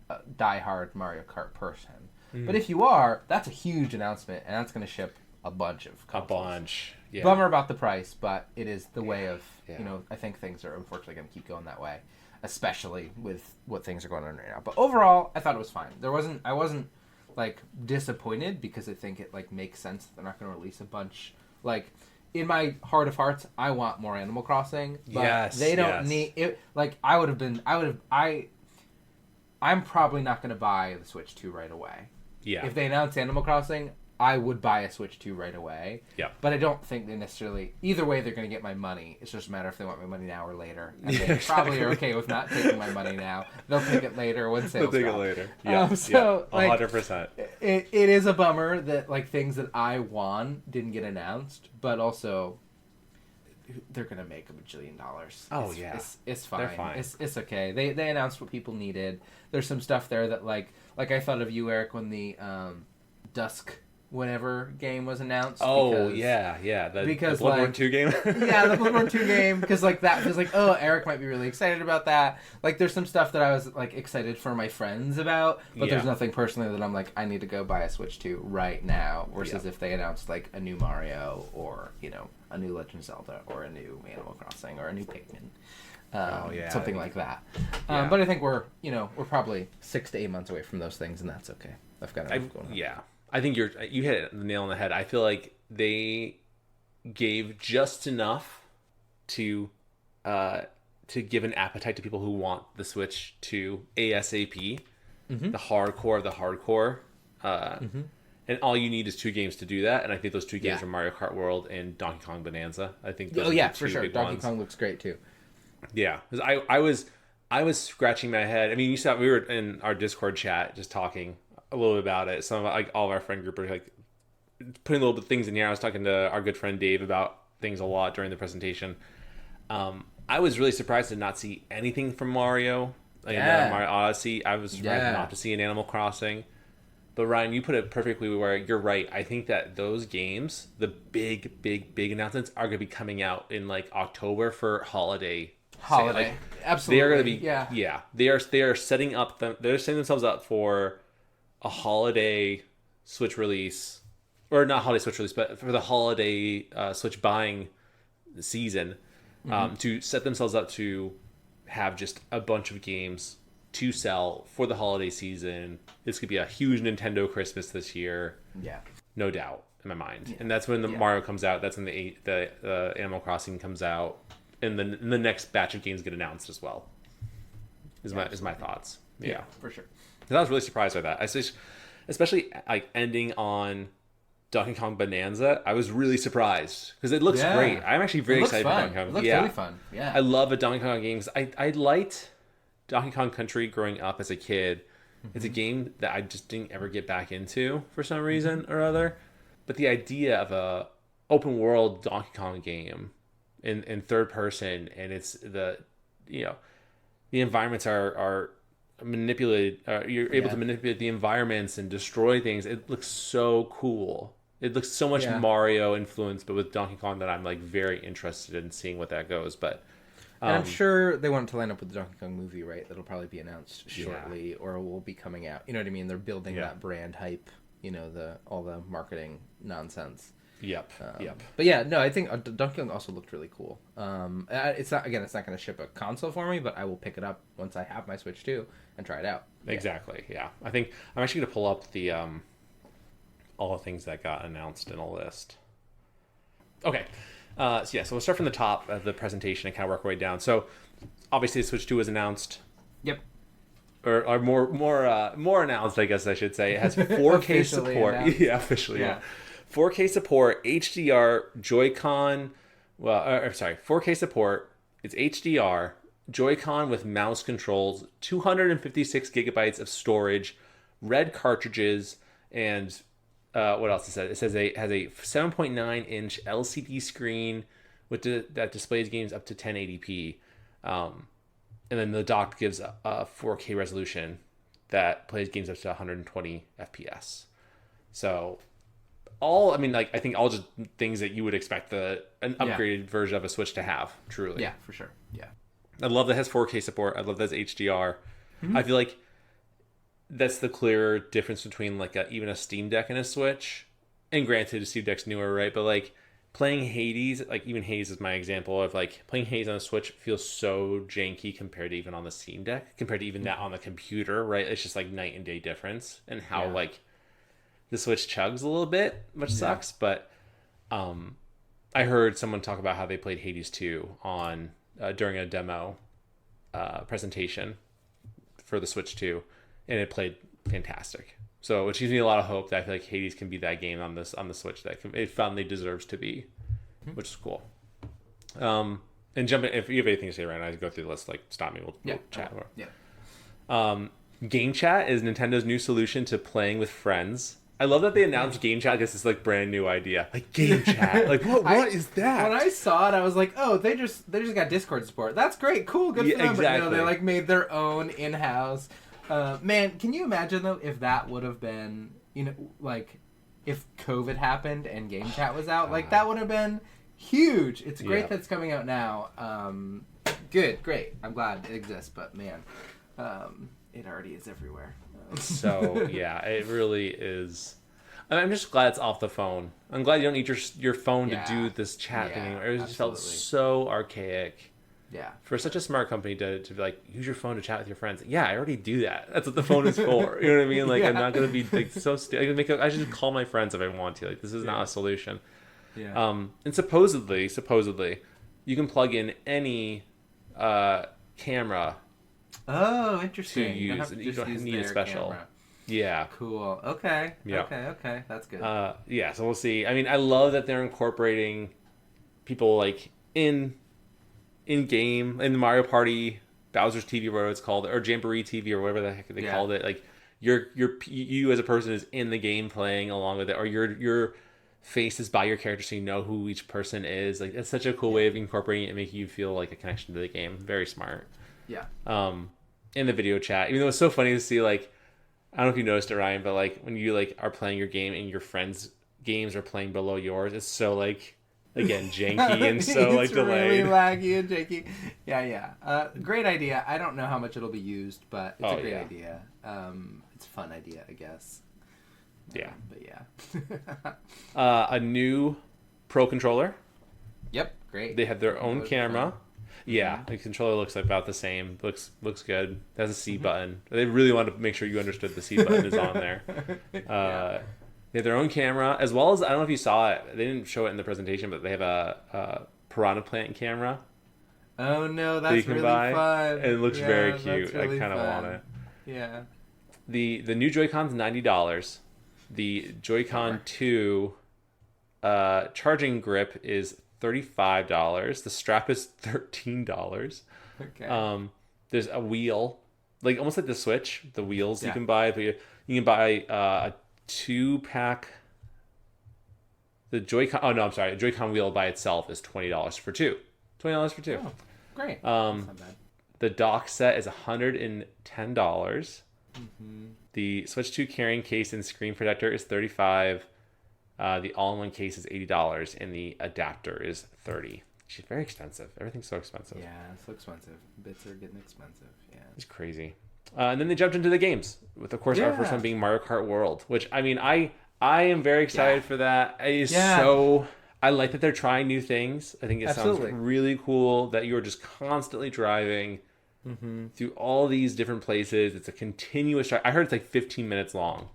a diehard Mario Kart person. But if you are, that's a huge announcement, and that's going to ship a bunch of consoles. Bummer about the price, but it is the way of, I think things are unfortunately going to keep going that way, especially with what things are going on right now. But overall, I thought it was fine. I wasn't disappointed because I think it makes sense that they're not going to release a bunch. In my heart of hearts, I want more Animal Crossing, but they don't need it. I'm probably not going to buy the Switch 2 right away. If they announce Animal Crossing, I would buy a Switch 2 right away. But I don't think they necessarily... Either way, they're going to get my money. It's just a matter if they want my money now or later. And they probably are okay with not taking my money now. They'll take it later when sales They'll take drop. it later. 100%. It is a bummer that things that I want didn't get announced, but also... They're gonna make $1 bajillion. It's fine. They're fine. It's okay. They announced what people needed. There's some stuff there that I thought of you, Eric, when the Dusk whatever game was announced. The Bloodborne 2 game. The Bloodborne 2 game, because that was Eric might be really excited about that. There's some stuff that I was excited for my friends about, but there's nothing personally that I'm I need to go buy a Switch 2 right now. Versus if they announced a new Mario or a new Legend of Zelda or a new Animal Crossing or a new Pikmin. Something like that. But I think we're probably 6 to 8 months away from those things, and that's okay. I've got enough going on. I think you hit the nail on the head. I feel like they gave just enough to give an appetite to people who want the Switch to ASAP, the hardcore of the hardcore. And all you need is 2 games to do that, and I think those 2 games are Mario Kart World and Donkey Kong Bonanza. I think those are for sure. Donkey Kong looks great too. Yeah, because I was scratching my head. I mean, you saw we were in our Discord chat just talking a little bit about it. Some of all of our friend group are putting little things in here. I was talking to our good friend Dave about things a lot during the presentation. I was really surprised to not see anything from Mario. Like Mario Odyssey. I was surprised not to see an Animal Crossing. But Ryan, you put it perfectly where you're right. I think that those games, the big announcements, are going to be coming out in like October for holiday. Like, absolutely. They are going to be They are setting up they're setting themselves up for a holiday Switch release, or not holiday Switch release, but for the holiday Switch buying season, to set themselves up to have just a bunch of games to sell for the holiday season. This could be a huge Nintendo Christmas this year. Yeah. No doubt in my mind. Yeah. And that's when the Mario comes out. That's when the Animal Crossing comes out. And then the next batch of games get announced as well. Is my thoughts. Yeah. For sure. I was really surprised by that. Especially like ending on Donkey Kong Bonanza. I was really surprised because it looks great. I'm actually very excited for Donkey Kong. It looks really fun. Yeah. I love a Donkey Kong games. I liked Donkey Kong Country growing up as a kid. It's a game that I just didn't ever get back into for some reason or other. But the idea of a open world Donkey Kong game in third person, and it's the environments are manipulated. You're able to manipulate the environments and destroy things. It looks so cool. It looks so much Mario influenced, but with Donkey Kong, that I'm like very interested in seeing what that goes. But and I'm sure they want to line up with the Donkey Kong movie, right? That'll probably be announced shortly, or will be coming out. You know what I mean? They're building that brand hype. You know, all the marketing nonsense. Yep. But yeah, no, I think Donkey Kong also looked really cool. It's not going to ship a console for me, but I will pick it up once I have my Switch 2 and try it out. Exactly. Yeah. I think I'm actually going to pull up the all the things that got announced in a list. Okay. So we'll start from the top of the presentation and kind of work our way down. So obviously Switch 2 was announced. Yep. Or more announced, I guess I should say. It has 4K support. Announced. Yeah, officially. Yeah. 4K support, HDR, Joy-Con. 4K support. It's HDR, Joy-Con with mouse controls, 256 gigabytes of storage, red cartridges, and what else it says? It says it has a 7.9-inch LCD screen that displays games up to 1080p. And then the dock gives a 4K resolution that plays games up to 120 FPS. So I think all just things that you would expect an upgraded version of a Switch to have, truly. Yeah, for sure. Yeah. I love that it has 4K support. I love that it's HDR. I feel like that's the clearer difference between like even a Steam Deck and a Switch. And granted, a Steam Deck's newer, right? But like playing Hades, like even Hades is my example of like playing Hades on a Switch feels so janky compared to even on the Steam Deck, compared to even that on the computer, right? It's just like night and day difference, and how like the Switch chugs a little bit, which sucks. But I heard someone talk about how they played Hades 2 on during a demo presentation for the Switch 2, and it played fantastic. So, which gives me a lot of hope that I feel like Hades can be that game on the Switch that it finally deserves to be, which is cool. And jump in, if you have anything to say right now, I go through the list. Like, stop me. We'll chat more. Yeah. Game Chat is Nintendo's new solution to playing with friends. I love that they announced Game Chat because it's like brand new idea. Like Game Chat. Like what is that? When I saw it, I was like, oh, they just got Discord support. That's great, cool, good for them. Exactly. But no, they like made their own in-house. Man, can you imagine though if that would have been, like if COVID happened and Game Chat was out, like that would have been huge. It's great that it's coming out now. Great. I'm glad it exists, but man, it already is everywhere. So yeah, it really is. I'm just glad it's off the phone. I'm glad you don't need your phone to do this chat thing anymore. It just felt so archaic. Yeah. For such a smart company to be like, use your phone to chat with your friends. Yeah, I already do that. That's what the phone is for. You know what I mean? Like, I'm not going to be like so I should just call my friends if I want to. Like, this is not a solution. Yeah. And supposedly, you can plug in any camera. Oh, interesting. To use. You don't need a special. Camera. Yeah. Cool. Okay. Yeah. Okay. That's good. So we'll see. I mean, I love that they're incorporating people like in game, in the Mario Party, Bowser's TV, whatever it's called, or Jamboree TV, or whatever the heck they called it. Like you as a person is in the game playing along with it, or you're faces by your character so you know who each person is. Like it's such a cool way of incorporating it and making you feel like a connection to the game. Very smart. Yeah. In the video chat, even though it's so funny to see, like, I don't know if you noticed it, Ryan, but like when you like are playing your game and your friends' games are playing below yours, it's so like, again, janky and so like delayed. Really laggy and janky. Yeah. Great idea. I don't know how much it'll be used, but it's a great idea. It's a fun idea, I guess. Yeah. But yeah. A new Pro controller. Yep. Great. They have their own camera. Yeah, the controller looks about the same. Looks good. It has a C button. They really wanted to make sure you understood the C button is on there. They have their own camera, as well as, I don't know if you saw it. They didn't show it in the presentation, but they have a Piranha Plant camera. Oh no, that's really fun. And it looks very cute. Really I kind of want it. Yeah. The new Joy-Con's $90. The Joy-Con 2 charging grip is $35. The strap is $13. Okay. There's a wheel, like almost like the Switch. The wheels you can buy. But you can buy a 2-pack. The Joy-Con. Oh no, I'm sorry. A Joy-Con wheel by itself is $20 for two. $20 for two. Oh, great. That's not bad. The dock set is $110. The Switch 2 carrying case and screen protector is $35. The all-in-one case is $80, and the adapter is $30. She's very expensive. Everything's so expensive. Yeah, it's so expensive. Bits are getting expensive. Yeah, it's crazy. And then they jumped into the games with, of course, our first one being Mario Kart World, which I mean, I am very excited for that. I like that they're trying new things. I think it sounds really cool that you are just constantly driving through all these different places. It's a continuous drive. I heard it's like 15 minutes long.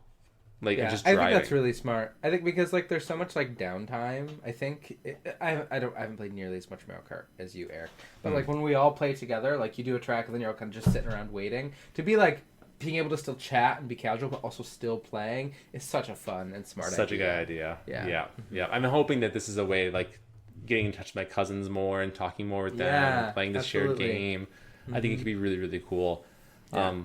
Like just driving. I think that's really smart. I think because like there's so much like downtime. I think I haven't played nearly as much Mario Kart as you, Eric. But like when we all play together, like you do a track and then you're all kind of just sitting around waiting. To be like being able to still chat and be casual, but also still playing is such a fun and smart idea. Such a good idea. Yeah. I'm hoping that this is a way like getting in touch with my cousins more and talking more with them, and playing this shared game. I think it could be really, really cool. Yeah.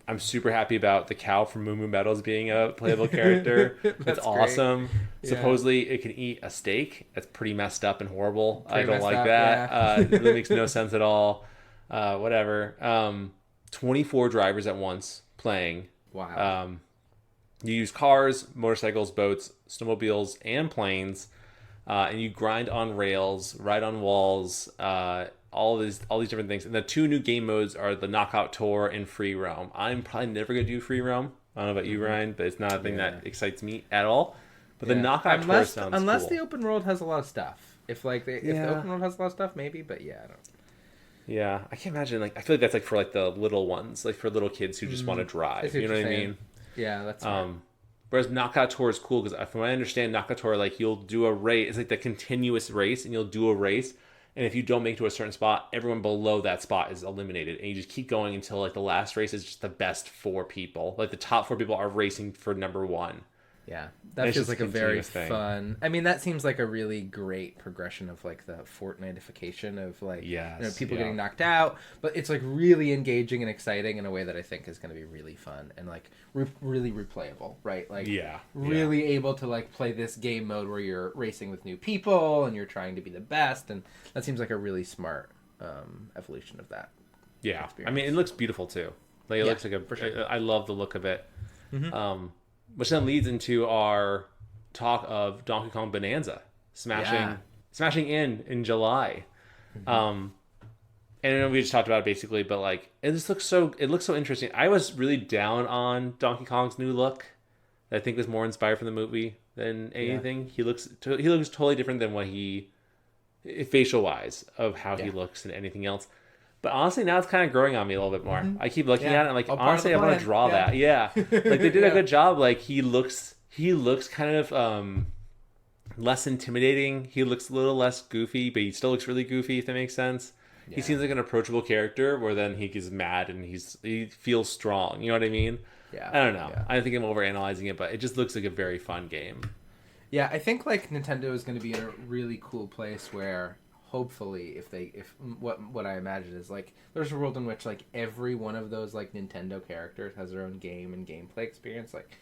I'm super happy about the cow from Moo Moo Meadows being a playable character. It's awesome. Yeah. Supposedly it can eat a steak. That's pretty messed up and horrible. I don't like that. Yeah. It really makes no sense at all. Whatever. 24 drivers at once playing. Wow. You use cars, motorcycles, boats, snowmobiles, and planes. And you grind on rails, ride on walls, all these different things. And the two new game modes are the Knockout Tour and Free Roam. I'm probably never going to do Free Roam. I don't know about you, Ryan, but it's not a thing that excites me at all. But the Knockout Tour sounds cool. Unless the open world has a lot of stuff. If the open world has a lot of stuff, maybe. But I don't. Yeah, I can't imagine. Like, I feel like that's like for like the little ones, like for little kids who just want to drive. You know what I mean? Yeah, that's right. Whereas Knockout Tour is cool because from what I understand, Knockout Tour, like you'll do a race. It's like the continuous race, and you'll do a race. And if you don't make it to a certain spot, everyone below that spot is eliminated. And you just keep going until like the last race is just the best 4 people. Like the top 4 people are racing for number 1. Yeah, that feels like a very fun. I mean, that seems like a really great progression of like the Fortnite-ification of like people getting knocked out, but it's like really engaging and exciting in a way that I think is going to be really fun and like really replayable, right? Like really able to like play this game mode where you're racing with new people and you're trying to be the best, and that seems like a really smart evolution of that. Yeah, experience. I mean, it looks beautiful too. Like it looks like I love the look of it. Which then leads into our talk of Donkey Kong Bonanza smashing in July. And I know we just talked about it basically, but like it looks so interesting. I was really down on Donkey Kong's new look. I think was more inspired from the movie than anything. He looks totally different than what facial wise of how he looks and anything else. But honestly, now it's kind of growing on me a little bit more. I keep looking at it and like, honestly, I want to draw that. Yeah. Like they did a good job. Like he looks kind of less intimidating. He looks a little less goofy, but he still looks really goofy, if that makes sense. Yeah. He seems like an approachable character where then he gets mad and he feels strong. You know what I mean? Yeah. I don't know. Yeah. I think I'm overanalyzing it, but it just looks like a very fun game. Yeah, I think like Nintendo is going to be in a really cool place where hopefully if what I imagine is like there's a world in which like every one of those like Nintendo characters has their own game and gameplay experience. Like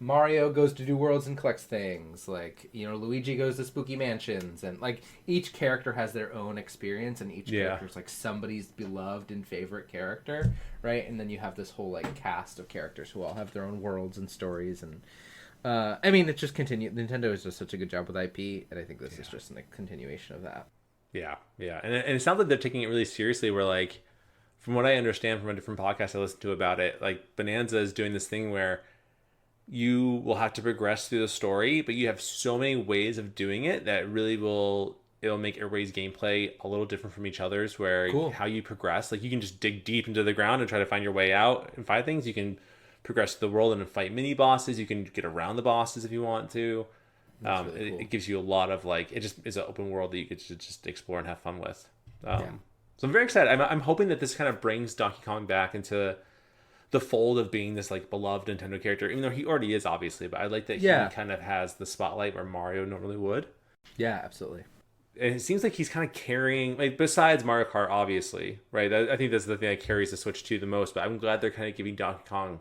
Mario goes to do worlds and collects things. Like, Luigi goes to spooky mansions. And, like, each character has their own experience, and each character is, like, somebody's beloved and favorite character, right? And then you have this whole, like, cast of characters who all have their own worlds and stories. And, I mean, it just continued. Nintendo has done such a good job with IP, and I think this is just a continuation of that. Yeah, yeah. And it sounds like they're taking it really seriously, where, like, from what I understand from a different podcast I listened to about it, like, Bonanza is doing this thing where you will have to progress through the story, but you have so many ways of doing it that really it'll make everybody's gameplay a little different from each other's, where how you progress, like, you can just dig deep into the ground and try to find your way out and find things. You can progress through the world and fight mini bosses. You can get around the bosses if you want to. Really cool. It gives you a lot of, like, it just is an open world that you could just explore and have fun with. So I'm very excited. I'm hoping that this kind of brings Donkey Kong back into the fold of being this, like, beloved Nintendo character, even though he already is, obviously, but I like that he kind of has the spotlight where Mario normally would. Yeah, absolutely. And it seems like he's kind of carrying, like, besides Mario Kart, obviously, right? I think that's the thing that carries the Switch 2 the most, but I'm glad they're kind of giving Donkey Kong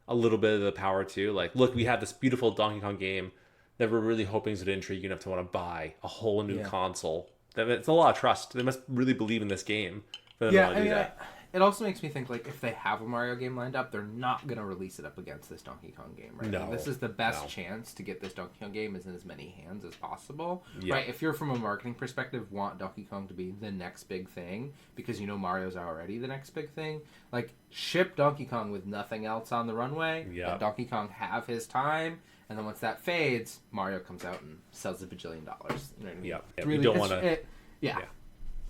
a little bit of the power too. Like, look, we have this beautiful Donkey Kong game that we're really hoping is going to intrigue you enough to want to buy a whole new console. It's a lot of trust. They must really believe in this game for them to want to do that. It also makes me think, like, if they have a Mario game lined up, they're not going to release it up against this Donkey Kong game, right? No. Like, this is the best chance to get this Donkey Kong game in as many hands as possible, right? If you're from a marketing perspective, want Donkey Kong to be the next big thing, because Mario's already the next big thing, like, ship Donkey Kong with nothing else on the runway, let Donkey Kong have his time, and then once that fades, Mario comes out and sells $1 bajillion. You know what I mean? Yeah. Really, you don't want to... Yeah.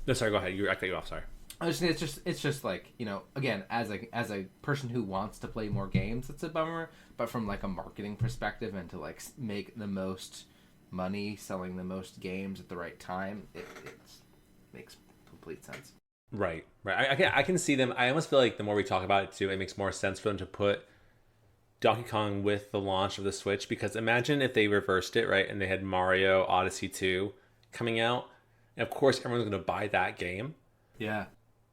No, sorry, go ahead. I cut you off, sorry. It's just like, again, as a person who wants to play more games, it's a bummer. But from, like, a marketing perspective and to, like, make the most money selling the most games at the right time, it makes complete sense. Right. I can see them. I almost feel like the more we talk about it too, it makes more sense for them to put Donkey Kong with the launch of the Switch, because imagine if they reversed it, right, and they had Mario Odyssey 2 coming out, and of course everyone's going to buy that game. Yeah.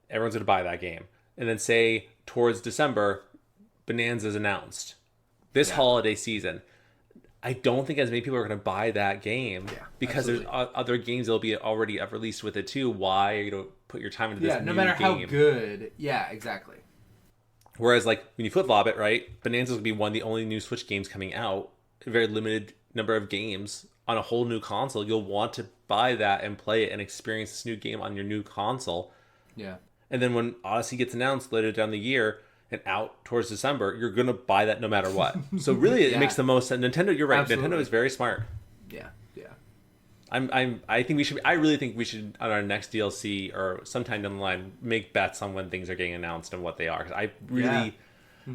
Everyone's going to buy that game. And then say towards December, Bonanza's announced. This holiday season. I don't think as many people are going to buy that game because there's other games that'll be already released with it too. Why are you going to put your time into this new game? Yeah, no matter how good. Yeah, exactly. Whereas, like, when you flip-flop it, right, Bonanza's going to be one of the only new Switch games coming out. A very limited number of games on a whole new console. You'll want to buy that and play it and experience this new game on your new console. Yeah. And then when Odyssey gets announced later down the year and out towards December, you're going to buy that no matter what. So really, it makes the most sense. Nintendo, you're right. Absolutely. Nintendo is very smart. Yeah. I really think we should, on our next DLC or sometime down the line, make bets on when things are getting announced and what they are. Because I really,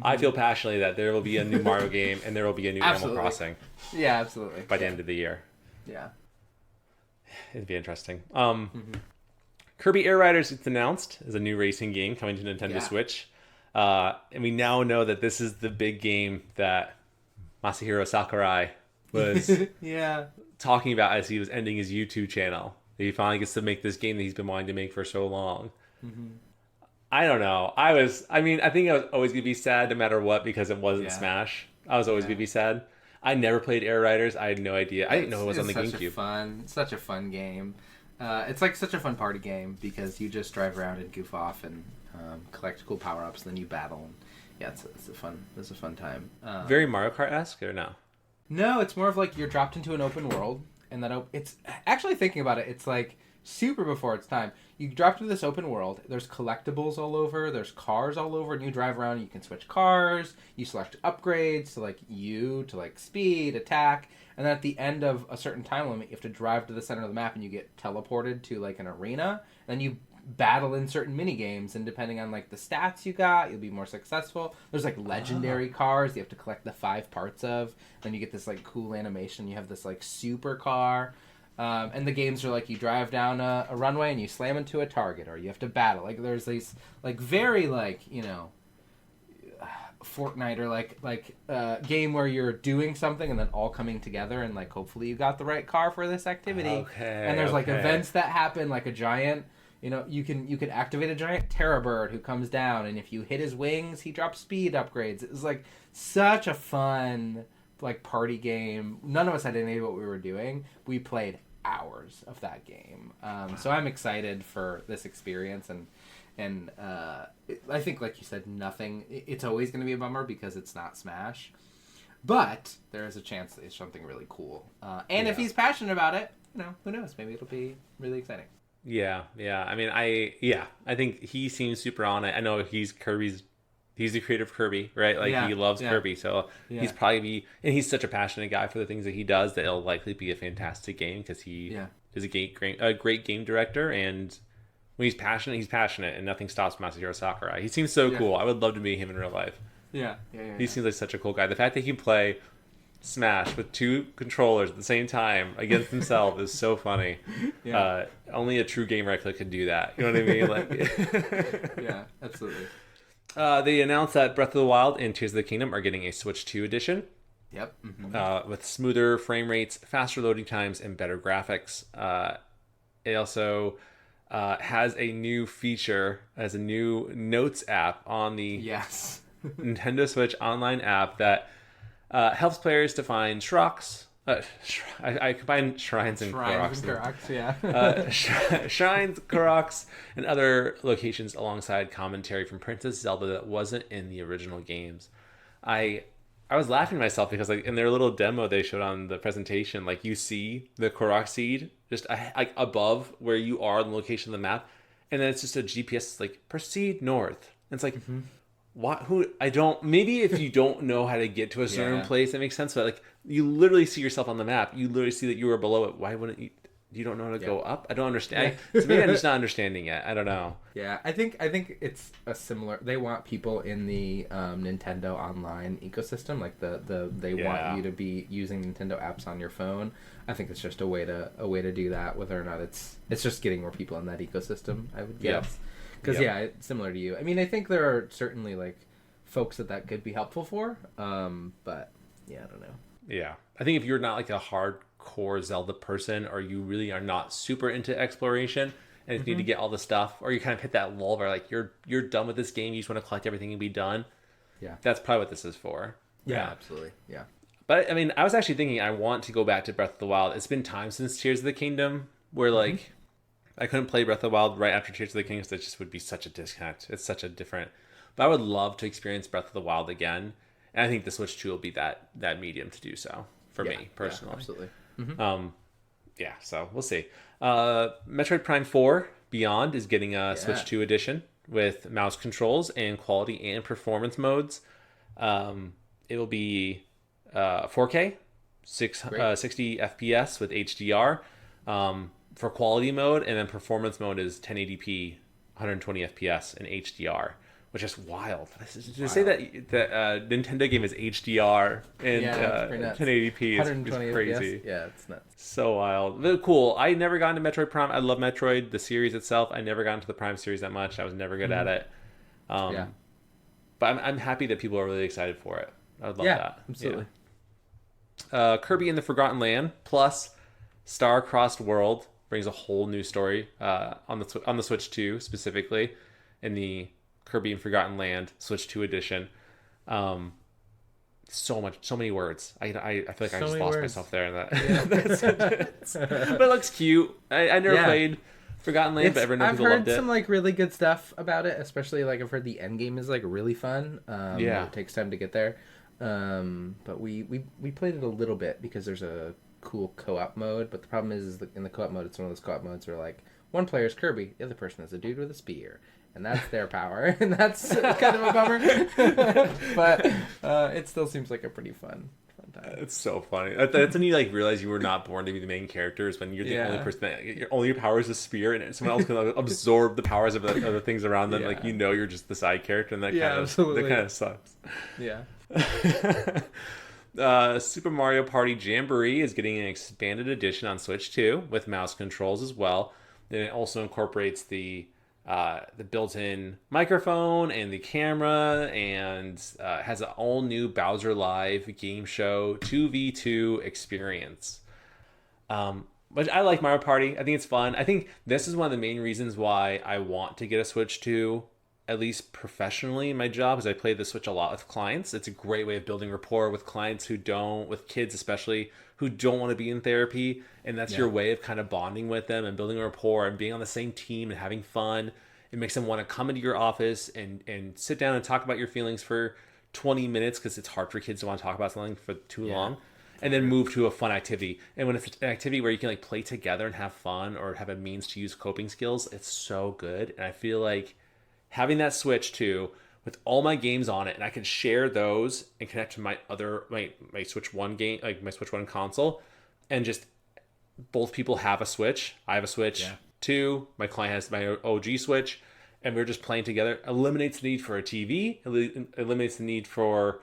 I feel passionately that there will be a new Mario game and there will be a new Animal Crossing. Yeah, absolutely. By the end of the year. Yeah. It'd be interesting. Kirby Air Riders, it's announced as a new racing game coming to Nintendo Switch. And we now know that this is the big game that Masahiro Sakurai was talking about as he was ending his YouTube channel. He finally gets to make this game that he's been wanting to make for so long. I don't know. I think I was always going to be sad no matter what because it wasn't Smash. I was always going to be sad. I never played Air Riders. I had no idea. I didn't know it was on the GameCube. It's such a fun game. It's like such a fun party game because you just drive around and goof off and collect cool power-ups, and then you battle. And it's a fun time. Very Mario Kart-esque, or no? No, it's more of like you're dropped into an open world, and it's actually thinking about it. It's like super before its time. You drop into this open world. There's collectibles all over. There's cars all over, and you drive around. And you can switch cars. You select upgrades to like speed, attack. And then at the end of a certain time limit, you have to drive to the center of the map and you get teleported to like an arena. And then you battle in certain mini games, and depending on like the stats you got, you'll be more successful. There's like legendary cars you have to collect the 5 parts of. Then you get this like cool animation. You have this like super car. And the games are like you drive down a runway and you slam into a target, or you have to battle. Like there's these like very like, Fortnite or like game where you're doing something and then all coming together, and like hopefully you got the right car for this activity. And there's like events that happen, like a giant, you can activate a giant terror bird who comes down, and if you hit his wings, he drops speed upgrades. It was like such a fun like party game. None of us had any idea what we were doing. We played hours of that game. So I'm excited for this experience, and I think, like you said, nothing. It's always going to be a bummer because it's not Smash, but there is a chance that it's something really cool. And if he's passionate about it, who knows? Maybe it'll be really exciting. Yeah. I mean, I think he seems super on it. I know he's the creator of Kirby, right? Like he loves Kirby, so he's probably and he's such a passionate guy for the things that he does that it'll likely be a fantastic game because he is a great game director, and when he's passionate, and nothing stops Masahiro Sakurai. He seems so cool. I would love to meet him in real life. He seems like such a cool guy. The fact that he can play Smash with 2 controllers at the same time against himself is so funny. Only a true gamer could do that. You know what I mean? Like, yeah, absolutely. They announced that Breath of the Wild and Tears of the Kingdom are getting a Switch 2 edition. Yep. Mm-hmm. With smoother frame rates, faster loading times, and better graphics. It also has a new feature as a new Notes app on the Nintendo Switch online app that helps players to find Shroks. I combine shrines and Koroks. Shrines, Koroks, and other locations alongside commentary from Princess Zelda that wasn't in the original games. I was laughing to myself because, like, in their little demo they showed on the presentation, like, you see the Korok seed just like above where you are on the location of the map, and then it's just a GPS like proceed north. And it's like, what? Who? I don't. Maybe if you don't know how to get to a certain place, that makes sense. But like, you literally see yourself on the map. You literally see that you are below it. Why wouldn't you? You don't know how to go up? I don't understand. So maybe I'm just not understanding it. I don't know. Yeah, I think it's a similar. They want people in the Nintendo Online ecosystem, like they want you to be using Nintendo apps on your phone. I think it's just a way to do that. Whether or not it's just getting more people in that ecosystem, I would guess. Because it's similar to you. I mean, I think there are certainly like folks that could be helpful for. But yeah, I don't know. Yeah, I think if you're not like a hardcore Zelda person, or you really are not super into exploration, and if you need to get all the stuff, or you kind of hit that lull where like you're done with this game, you just want to collect everything and be done. Yeah, that's probably what this is for. Yeah, absolutely. Yeah. But I mean, I was actually thinking I want to go back to Breath of the Wild. It's been time since Tears of the Kingdom, where like I couldn't play Breath of the Wild right after Tears of the Kingdom, so that just would be such a disconnect. It's such a different. But I would love to experience Breath of the Wild again, and I think the Switch 2 will be that medium to do so for me personally. Yeah, absolutely. So we'll see. Metroid Prime 4 Beyond is getting a Switch 2 edition with mouse controls and quality and performance modes. It will be 4K, 60 FPS with HDR for quality mode, and then performance mode is 1080p, 120 FPS in HDR, which is wild. To say that Nintendo game is HDR and 1080p is crazy. FPS. Yeah, it's nuts. So wild. But cool. I never got into Metroid Prime. I love Metroid, the series itself. I never got into the Prime series that much. I was never good at it. But I'm happy that people are really excited for it. I would love that. Absolutely. Yeah. Kirby and the Forgotten Land plus Star-Crossed World brings a whole new story on the Switch 2 specifically in the Kirby and Forgotten Land Switch 2 edition. So many words. I feel like I just lost myself there in that. But it looks cute. I never played Forgotten Land, but everyone people loved it. I've heard some like really good stuff about it, especially like I've heard the end game is like really fun. It takes time to get there. But we played it a little bit because there's a cool co-op mode, but the problem is in the co-op mode, it's one of those co-op modes where like one player is Kirby, the other person is a dude with a spear, and that's their power, and that's kind of a bummer. But it still seems like a pretty fun time. It's so funny. That's when you like realize you were not born to be the main characters, when you're the only person that only your power is a spear, and someone else can absorb the powers of the things around them. Like you're just the side character, and that kind of sucks. Yeah. Super Mario Party Jamboree is getting an expanded edition on Switch 2 with mouse controls as well. Then it also incorporates the built-in microphone and the camera, and has an all-new Bowser Live game show 2v2 experience. But I like Mario Party. I think it's fun. I think this is one of the main reasons why I want to get a Switch 2 at least professionally in my job, because I play the Switch a lot with clients. It's a great way of building rapport with clients with kids especially, who don't want to be in therapy. And that's your way of kind of bonding with them and building a rapport and being on the same team and having fun. It makes them want to come into your office and sit down and talk about your feelings for 20 minutes, because it's hard for kids to want to talk about something for too long. And then move to a fun activity. And when it's an activity where you can like play together and have fun, or have a means to use coping skills, it's so good. And I feel like having that Switch too, with all my games on it, and I can share those and connect to my Switch One game, like my Switch One console, and just both people have a Switch. I have a Switch too. My client has my OG Switch, and we're just playing together. Eliminates the need for a TV. Eliminates the need for,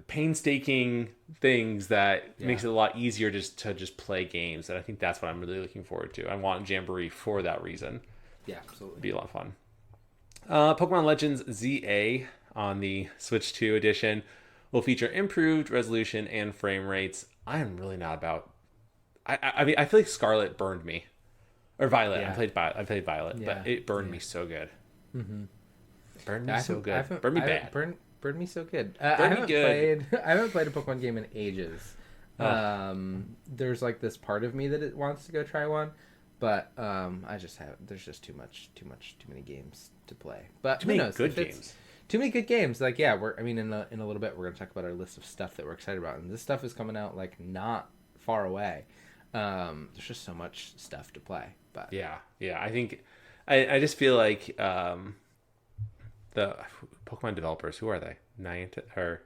painstaking things that makes it a lot easier to just play games. And I think that's what I'm really looking forward to. I want Jamboree for that reason. Yeah, absolutely. It'd be a lot of fun. Pokemon Legends ZA on the Switch 2 edition will feature improved resolution and frame rates. I am really not about... I mean, I feel like Scarlet burned me. Or Violet. I played Violet, but it burned me so good. Mm-hmm. Burned me so good. Burned me bad. Burned me so good. I haven't played a Pokemon game in ages. There's like this part of me that it wants to go try one, but I just have. There's just too many games to play. But too many good games. Too many good games. Like in a little bit we're gonna talk about our list of stuff that we're excited about, and this stuff is coming out like not far away. There's just so much stuff to play. But yeah. I think I just feel like the Pokemon developers, who are they? Niantic or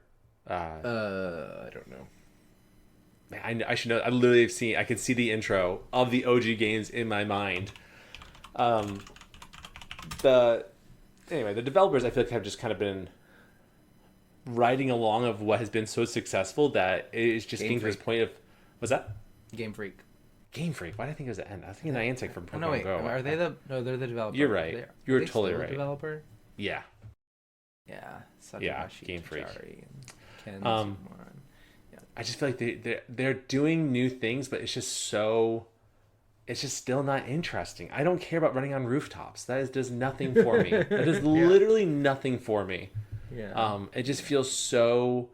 I don't know. Man, I should know. I can see the intro of the OG games in my mind. The developers, I feel like, have just kind of been riding along of what has been so successful that it is just getting to this point of... Was that? Game Freak. Why did I think it was the end? I was thinking Niantic from Pokemon Go. Are they they're the developer. You're right. You're totally right. Developer? Yeah. Yeah. Game Freak. I just feel like they're doing new things, but it's just still not interesting. I don't care about running on rooftops. Does nothing for me. That does literally nothing for me. Yeah. It just feels so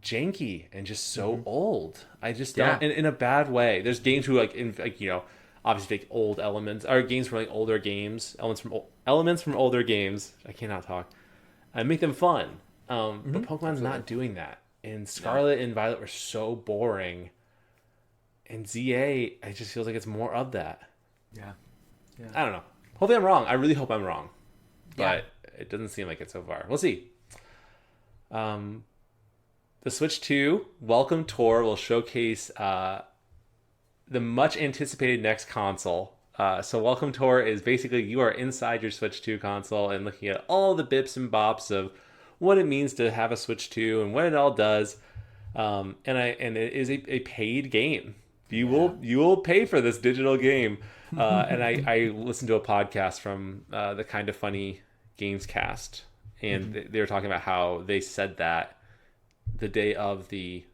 janky and just so old. I just don't, in a bad way. There's games who obviously take old elements, or games from like older games, elements from older games. I cannot talk. And make them fun. But Pokemon's not doing that. And Scarlet and Violet were so boring. And ZA, it just feels like it's more of that. Yeah. I don't know. Hopefully I'm wrong. I really hope I'm wrong. But it doesn't seem like it so far. We'll see. The Switch 2 Welcome Tour will showcase the much anticipated next console. So Welcome Tour is basically you are inside your Switch 2 console and looking at all the bips and bops of what it means to have a Switch 2 and what it all does. And it is a paid game. You will pay for this digital game. And I listened to a podcast from the Kind of Funny Games cast, and they were talking about how they said that the day of the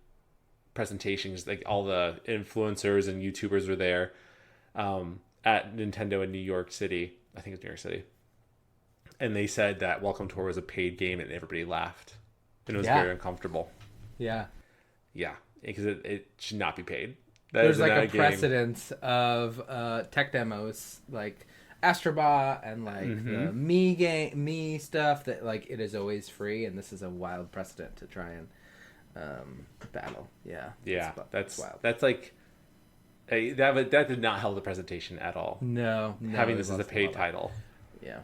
presentations, like all the influencers and YouTubers were there at Nintendo in New York City. I think it's New York City. And they said that Welcome Tour was a paid game, and everybody laughed. And it was very uncomfortable. Yeah. Yeah, because it should not be paid. There's like a precedence of tech demos like Astrobot and like the Me stuff that like it is always free, and this is a wild precedent to try and battle. Yeah, that's wild. That's like that did not help the presentation at all. No, having this as a paid title. Yeah.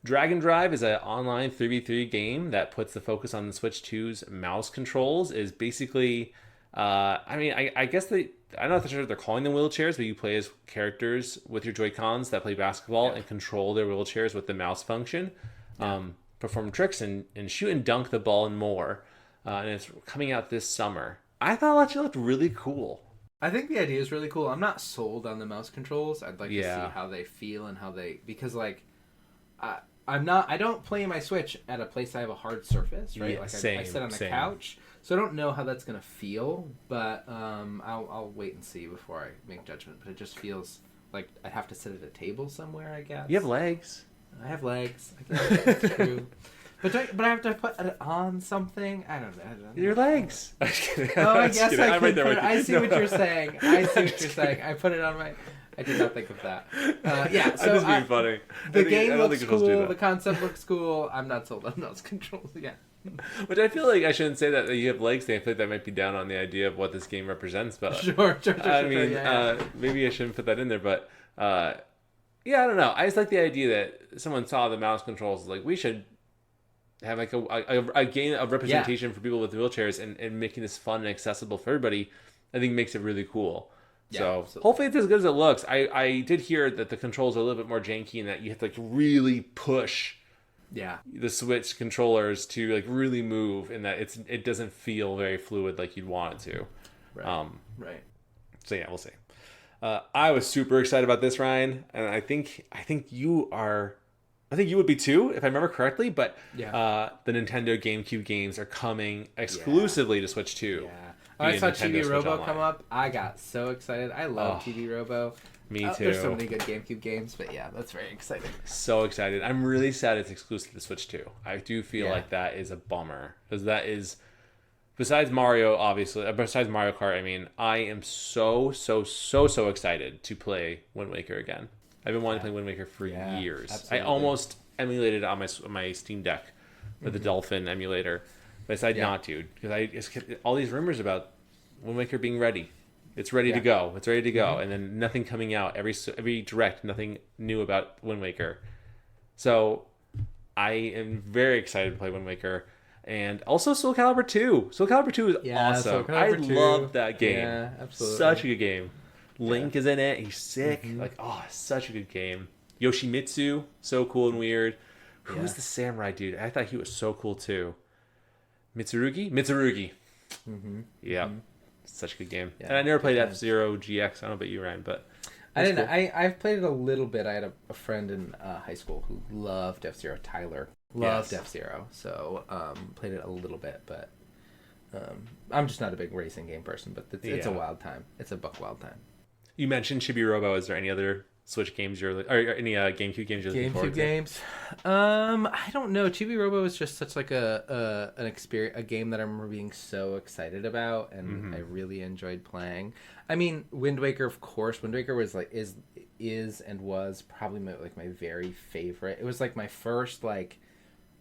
Dragon Drive is an online 3v3 game that puts the focus on the Switch 2's mouse controls. Is basically, I guess I'm not sure if they're calling them wheelchairs, but you play as characters with your Joy-Cons that play basketball and control their wheelchairs with the mouse function. Perform tricks and shoot and dunk the ball and more. And it's coming out this summer. I thought it actually looked really cool. I think the idea is really cool. I'm not sold on the mouse controls. I'd like to see how they feel and because like I don't play my Switch at a place I have a hard surface, right? I sit on the couch, so I don't know how that's gonna feel. But I'll wait and see before I make judgment. But it just feels like I'd have to sit at a table somewhere, I guess. You have legs. I have legs. I guess that's true. But I have to put it on something. I don't know. Your legs. Oh, I guess I could put it. I see what you're saying. I put it on my. I did not think of that. Yeah, so I'm just being funny. The game looks cool. The concept looks cool. I'm not sold on those controls yet. Which I feel like I shouldn't say that you have legs. I feel like that might be down on the idea of what this game represents. But sure. I mean, maybe I shouldn't put that in there. But yeah, I don't know. I just like the idea that someone saw the mouse controls. Like, we should have like a game of representation for people with wheelchairs and making this fun and accessible for everybody. I think makes it really cool. Yeah, so absolutely. Hopefully it's as good as it looks. I did hear that the controls are a little bit more janky and that you have to like really push the Switch controllers to like really move, and that it doesn't feel very fluid like you'd want it to. Right. So yeah, we'll see. I was super excited about this, Ryan, and I think you would be too, if I remember correctly. But the Nintendo GameCube games are coming exclusively to Switch 2. Yeah. I saw TV Robo come up. I got so excited. I love TV Robo. Me too. There's so many good GameCube games, but yeah, that's very exciting. So excited. I'm really sad it's exclusive to Switch 2. I do feel like that is a bummer. Because that is, besides Mario, obviously, besides Mario Kart, I mean, I am so excited to play Wind Waker again. I've been wanting to play Wind Waker for years. Absolutely. I almost emulated it on my Steam Deck with the Dolphin emulator. But I decided not to, because I just kept all these rumors about Wind Waker being ready. It's ready to go. It's ready to go. And then nothing coming out. Every direct, nothing new about Wind Waker. So I am very excited to play Wind Waker. And also Soul Calibur 2. Soul Calibur 2 is awesome. I love that game. Yeah, absolutely. Such a good game. Link is in it. He's sick. Such a good game. Yoshimitsu, so cool and weird. Who's the samurai dude? I thought he was so cool too. Mitsurugi? Yeah. Such a good game. Yeah. And I never played F-Zero GX. I don't know about you, Ryan, but I didn't. Cool. I've played it a little bit. I had a friend in high school who loved F-Zero. Tyler loved F-Zero, so played it a little bit. But I'm just not a big racing game person. But it's a wild time. It's a wild time. You mentioned Chibi Robo. Is there any other Switch games or any GameCube games you're looking forward to? GameCube games? I don't know. Chibi Robo is just such like an experience, a game that I remember being so excited about, and I really enjoyed playing. I mean, Wind Waker, of course. Wind Waker was like is and was probably my very favorite. It was like my first like.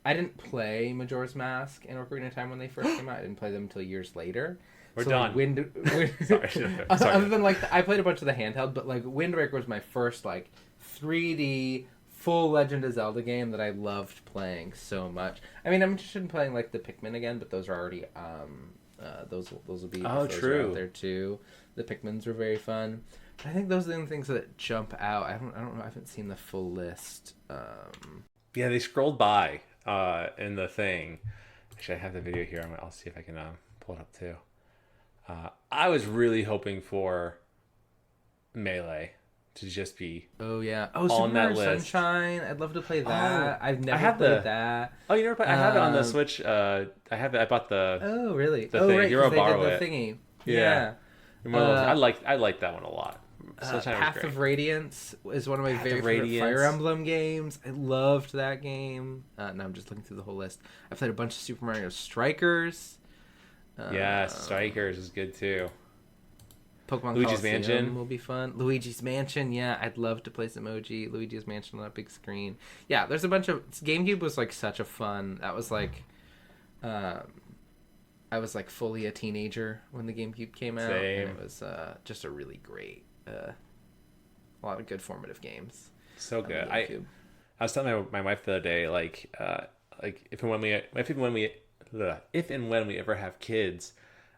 I didn't play Majora's Mask and Ocarina of Time when they first came out. I didn't play them until years later. We're done. Like, Sorry. Other than like, I played a bunch of the handheld, but like Wind Waker was my first like 3D full Legend of Zelda game that I loved playing so much. I mean, I'm interested in playing like the Pikmin again, but those are already those will be true out there too. The Pikmins were very fun. But I think those are the things that jump out. I don't know. I haven't seen the full list. Yeah, they scrolled by in the thing. Actually, I have the video here. I'll see if I can pull it up too. I was really hoping for Melee to just be on that list. Sunshine. I'd love to play that. I've never played that. Oh, you never played? I have it on the Switch. I bought the. Oh, really? The thing. Right, You're gonna borrow it. Thingy. Yeah. I like that one a lot. Path of Radiance is one of my favorite Fire Emblem games. I loved that game. Now I'm just looking through the whole list. I've played a bunch of Super Mario Strikers. Strikers is good too. Pokemon Luigi's Coliseum Mansion will be fun. Luigi's Mansion, yeah, I'd love to play some OG Luigi's Mansion on that big screen. Yeah, there's a bunch of GameCube was like such a fun. That was like, I was like fully a teenager when the GameCube came out, and it was just a really great, a lot of good formative games. So good. I was telling my wife the other day, if and when we ever have kids,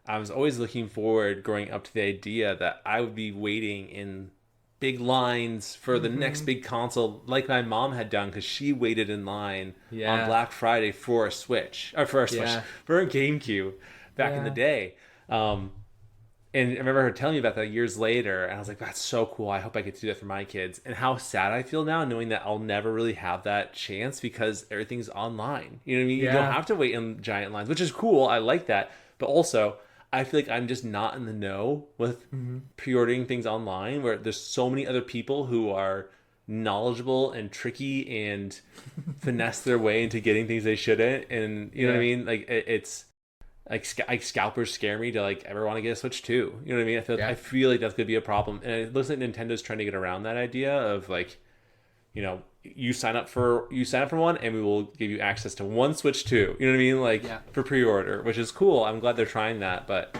I was always looking forward growing up to the idea that I would be waiting in big lines for the next big console, like my mom had done, because she waited in line on Black Friday for a Switch, or for a GameCube back in the day. And I remember her telling me about that years later, and I was like, that's so cool. I hope I get to do that for my kids. And how sad I feel now knowing that I'll never really have that chance because everything's online. You know what I mean? You don't have to wait in giant lines, which is cool. I like that. But also, I feel like I'm just not in the know with pre-ordering things online, where there's so many other people who are knowledgeable and tricky and finesse their way into getting things they shouldn't, and you know what I mean. Like it's like scalpers scare me to like ever want to get a Switch 2. You know what I mean? I feel like that's gonna be a problem, and it looks like Nintendo's trying to get around that idea of like, you know, you sign up for one and we will give you access to one Switch 2. You know what I mean? Like for pre-order, which is cool. I'm glad they're trying that, but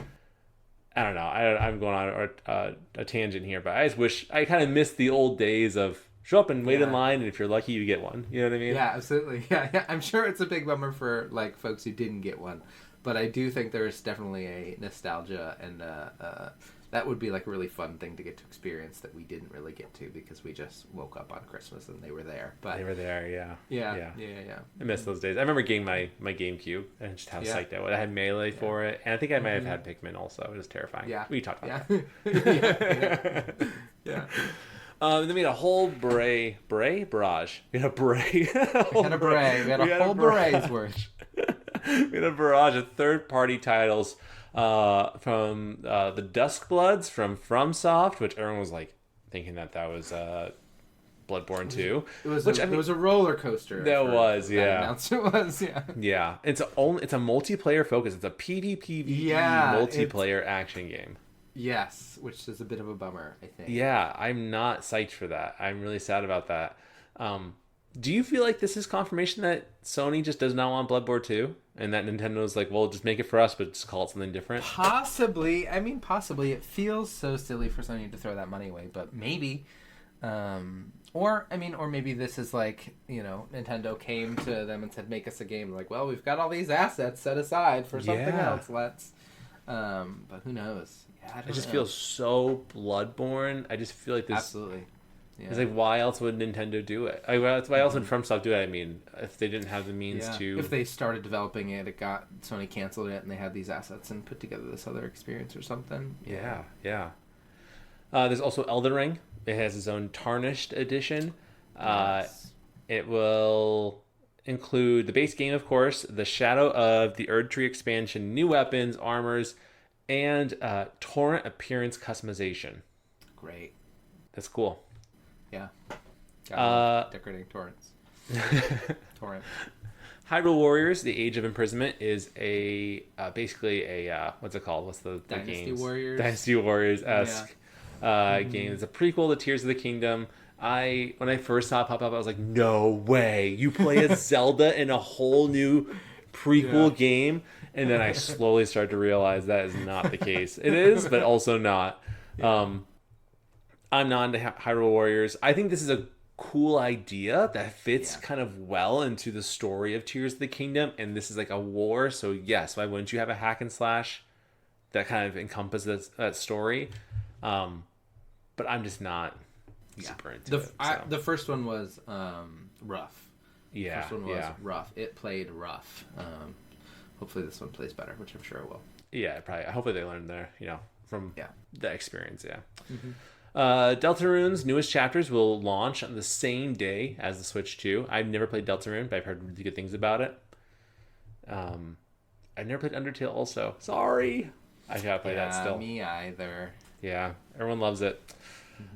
I don't know. I'm going on a tangent here, but I just wish I kind of missed the old days of show up and wait in line, and if you're lucky, you get one. You know what I mean? Yeah, absolutely. Yeah. I'm sure it's a big bummer for like folks who didn't get one, but I do think there's definitely a nostalgia, and that would be like a really fun thing to get to experience that we didn't really get to because we just woke up on Christmas and they were there. But they were there, yeah. I miss those days. I remember getting my GameCube and just how psyched I was. I had Melee for it, and I think I might have had Pikmin also. It was terrifying. Yeah, we talked about that. Then we had a whole barrage. We had a barrage. We had a whole barage's worth. We had a barrage of third-party titles from the Duskbloods from FromSoft, which everyone was like thinking that was Bloodborne 2. It was a roller coaster. That was, yeah. Announcement was, yeah. Yeah, it's a multiplayer focus. It's a PvP multiplayer action game. Yes, which is a bit of a bummer, I think. Yeah, I'm not psyched for that. I'm really sad about that. Do you feel like this is confirmation that Sony just does not want Bloodborne 2? And that Nintendo's like, well, just make it for us, but just call it something different? Possibly. I mean, possibly. It feels so silly for Sony to throw that money away, but maybe. Or maybe this is like, you know, Nintendo came to them and said, make us a game. Like, well, we've got all these assets set aside for something else. Let's. But who knows? Yeah, it just feels so Bloodborne. I just feel like this. Absolutely. Yeah. It's like, why else would Nintendo do it? Why else would FromSoft do it? I mean, if they didn't have the means to... If they started developing it, Sony canceled it, and they had these assets and put together this other experience or something. Yeah. There's also Elden Ring. It has its own Tarnished edition. Yes. It will include the base game, of course, the Shadow of the Erd Tree expansion, new weapons, armors, and torrent appearance customization. Great. That's cool. Yeah. Decorating torrents. Torrent. Hyrule Warriors: The Age of Imprisonment is basically a what's it called? What's the Dynasty games? Warriors? Dynasty Warriors-esque game. It's a prequel to Tears of the Kingdom. When I first saw it pop up, I was like, no way! You play as Zelda in a whole new prequel game? And then I slowly started to realize that is not the case. It is, but also not. Yeah. I'm not into Hyrule Warriors. I think this is a cool idea that fits kind of well into the story of Tears of the Kingdom, and this is like a war, so yes, why wouldn't you have a hack and slash that kind of encompasses that story? But I'm just not super into it. The first one was rough. Yeah. The first one was rough. It played rough. Hopefully this one plays better, which I'm sure it will. Yeah, probably. Hopefully they learned from the experience, Mm-hmm. Deltarune's newest chapters will launch on the same day as the Switch 2. I've never played Deltarune, but I've heard really good things about it. I've never played Undertale also. Sorry. I gotta play that still. Me either. Yeah, everyone loves it.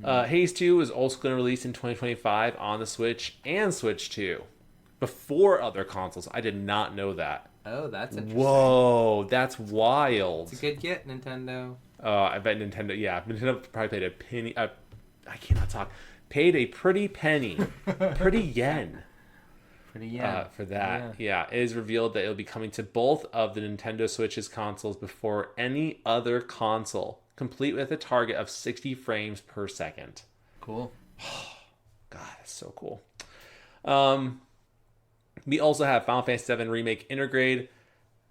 Haze 2 is also going to release in 2025 on the Switch and Switch 2. Before other consoles. I did not know that. Oh, that's interesting. Whoa, that's wild. It's a good get, Nintendo. I bet Nintendo. Yeah, Nintendo probably paid a penny. I cannot talk. Paid a pretty penny, pretty yen. For that. Yeah, it is revealed that it'll be coming to both of the Nintendo Switch's consoles before any other console, complete with a target of 60 frames per second. Cool. God, that's so cool. We also have Final Fantasy VII Remake Intergrade,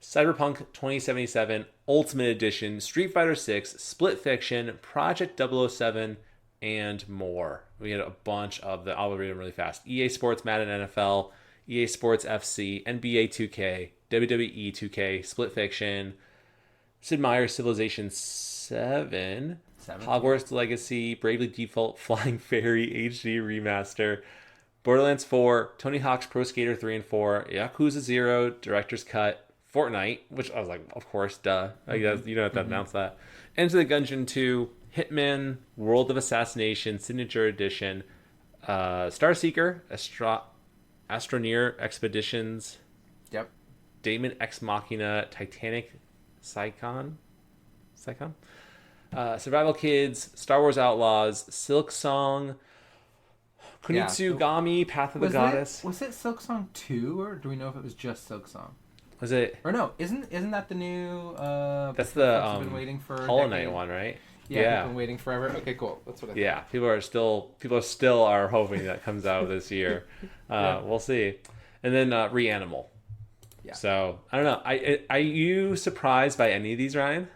Cyberpunk 2077 Ultimate Edition, Street Fighter 6, Split Fiction, Project 007, and more. We had a bunch of the. I'll read them really fast. EA Sports Madden NFL, EA Sports FC, NBA 2K, WWE 2K, Split Fiction, Sid Meier's Civilization 7, Hogwarts Legacy, Bravely Default Flying Fairy HD Remaster, Borderlands 4, Tony Hawk's Pro Skater 3 and 4, Yakuza 0, Director's Cut, Fortnite, which I was like, of course, duh. I guess you don't have to announce that. Enter the Gungeon 2, Hitman, World of Assassination, Signature Edition, Starseeker, Astroneer Expeditions, Yep. Daemon Ex Machina, Titanic, Psychon, Survival Kids, Star Wars Outlaws, Silk Song, Yeah. Kunitsugami, Path of the Goddess. Was it Silk Song 2, or do we know if it was just Silk Song? Was it? Or no, isn't that the new? That's the been waiting for Hollow Knight one, right? Yeah, been waiting forever. Okay, cool. That's what I. Yeah, people still are hoping that comes out this year. We'll see. And then Reanimal. Yeah. So I don't know. Are you surprised by any of these, Ryan?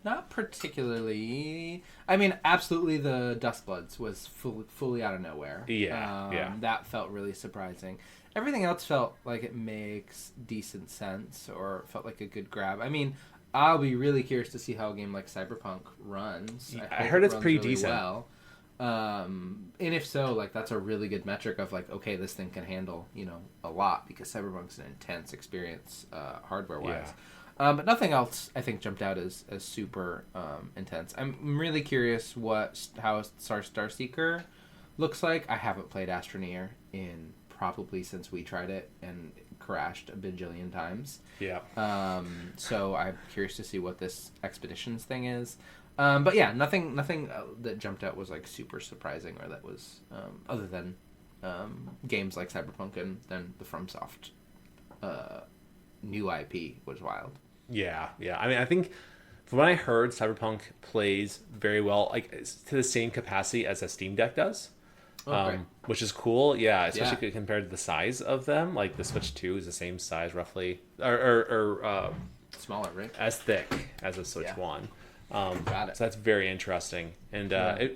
Not particularly. I mean, absolutely, the Dustbloods was fully out of nowhere. Yeah. That felt really surprising. Everything else felt like it makes decent sense, or felt like a good grab. I mean, I'll be really curious to see how a game like Cyberpunk runs. I heard it's runs pretty really decent. well. And if so, like, that's a really good metric of like, okay, this thing can handle, a lot, because Cyberpunk's an intense experience, hardware wise. But nothing else I think jumped out as super intense. I'm really curious how Starseeker looks like. I haven't played Astroneer in probably since we tried it and crashed a bajillion times. Yeah. So I'm curious to see what this Expeditions thing is. But yeah, nothing that jumped out was like super surprising, or that was other than games like Cyberpunk and then the FromSoft new IP was wild. Yeah. I mean, I think from what I heard, Cyberpunk plays very well, like to the same capacity as a Steam Deck does. Okay. Which is cool, especially compared to the size of them. Like the Switch 2 is the same size roughly, or smaller, right? as thick as a Switch 1. Got it. So that's very interesting. And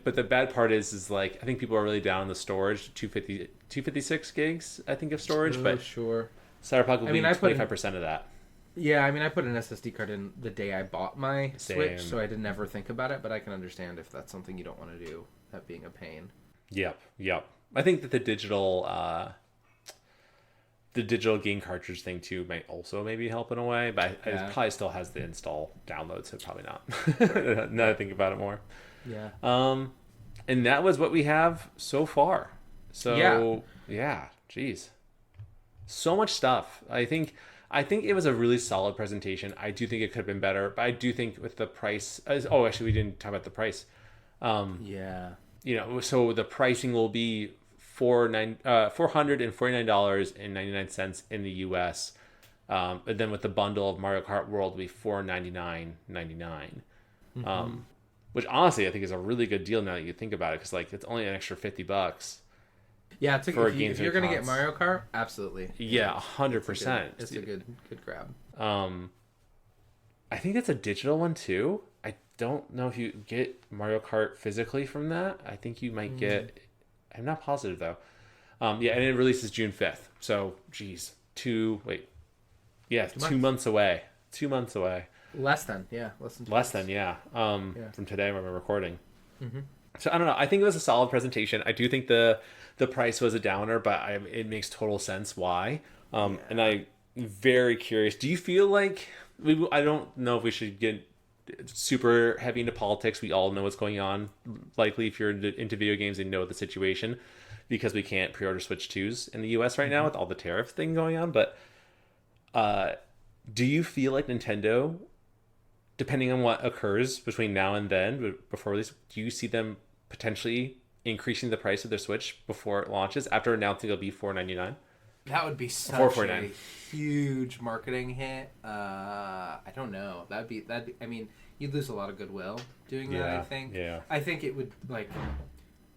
but the bad part is like I think people are really down on the storage, 256 gigs I think of storage, but sure. Cyberpunk will be 25% of that. Yeah, I mean, I put an SSD card in the day I bought my Switch, Same. so I did never think about it, but I can understand if that's something you don't want to do, that being a pain. Yep. I think that the digital game cartridge thing too might also maybe help in a way, but it probably still has the install download, so probably not. Now that I think about it more. Yeah. And that was what we have so far. So yeah, geez, so much stuff. I think it was a really solid presentation. I do think it could have been better, but I do think with the price. Actually, we didn't talk about the price. So the pricing will be $449.99 in the U.S. And then with the bundle of Mario Kart World, will be $499.99. Which honestly I think is a really good deal now that you think about it, because like it's only an extra $50. Yeah, if you're gonna get Mario Kart, absolutely. Yeah, 100%. It's a good grab. I think it's a digital one too. I don't know if you get Mario Kart physically from that. I think you might get. I'm not positive though. And it releases June 5th. So, geez, 2 months away. 2 months away. Less than 2 months. From today when we're recording. So I don't know. I think it was a solid presentation. I do think the price was a downer, but it makes total sense why. And I'm very curious. Do you feel like I don't know if we should get super heavy into politics? We all know what's going on. Likely, if you're into video games and know the situation, because we can't pre-order Switch 2s in the U.S. right now with all the tariff thing going on. But do you feel like Nintendo, depending on what occurs between now and then, before release, do you see them potentially increasing the price of their Switch before it launches, after announcing it'll be $499? That would be such a huge marketing hit. I don't know. That'd be. I mean, you'd lose a lot of goodwill doing that. I think. Yeah. I think it would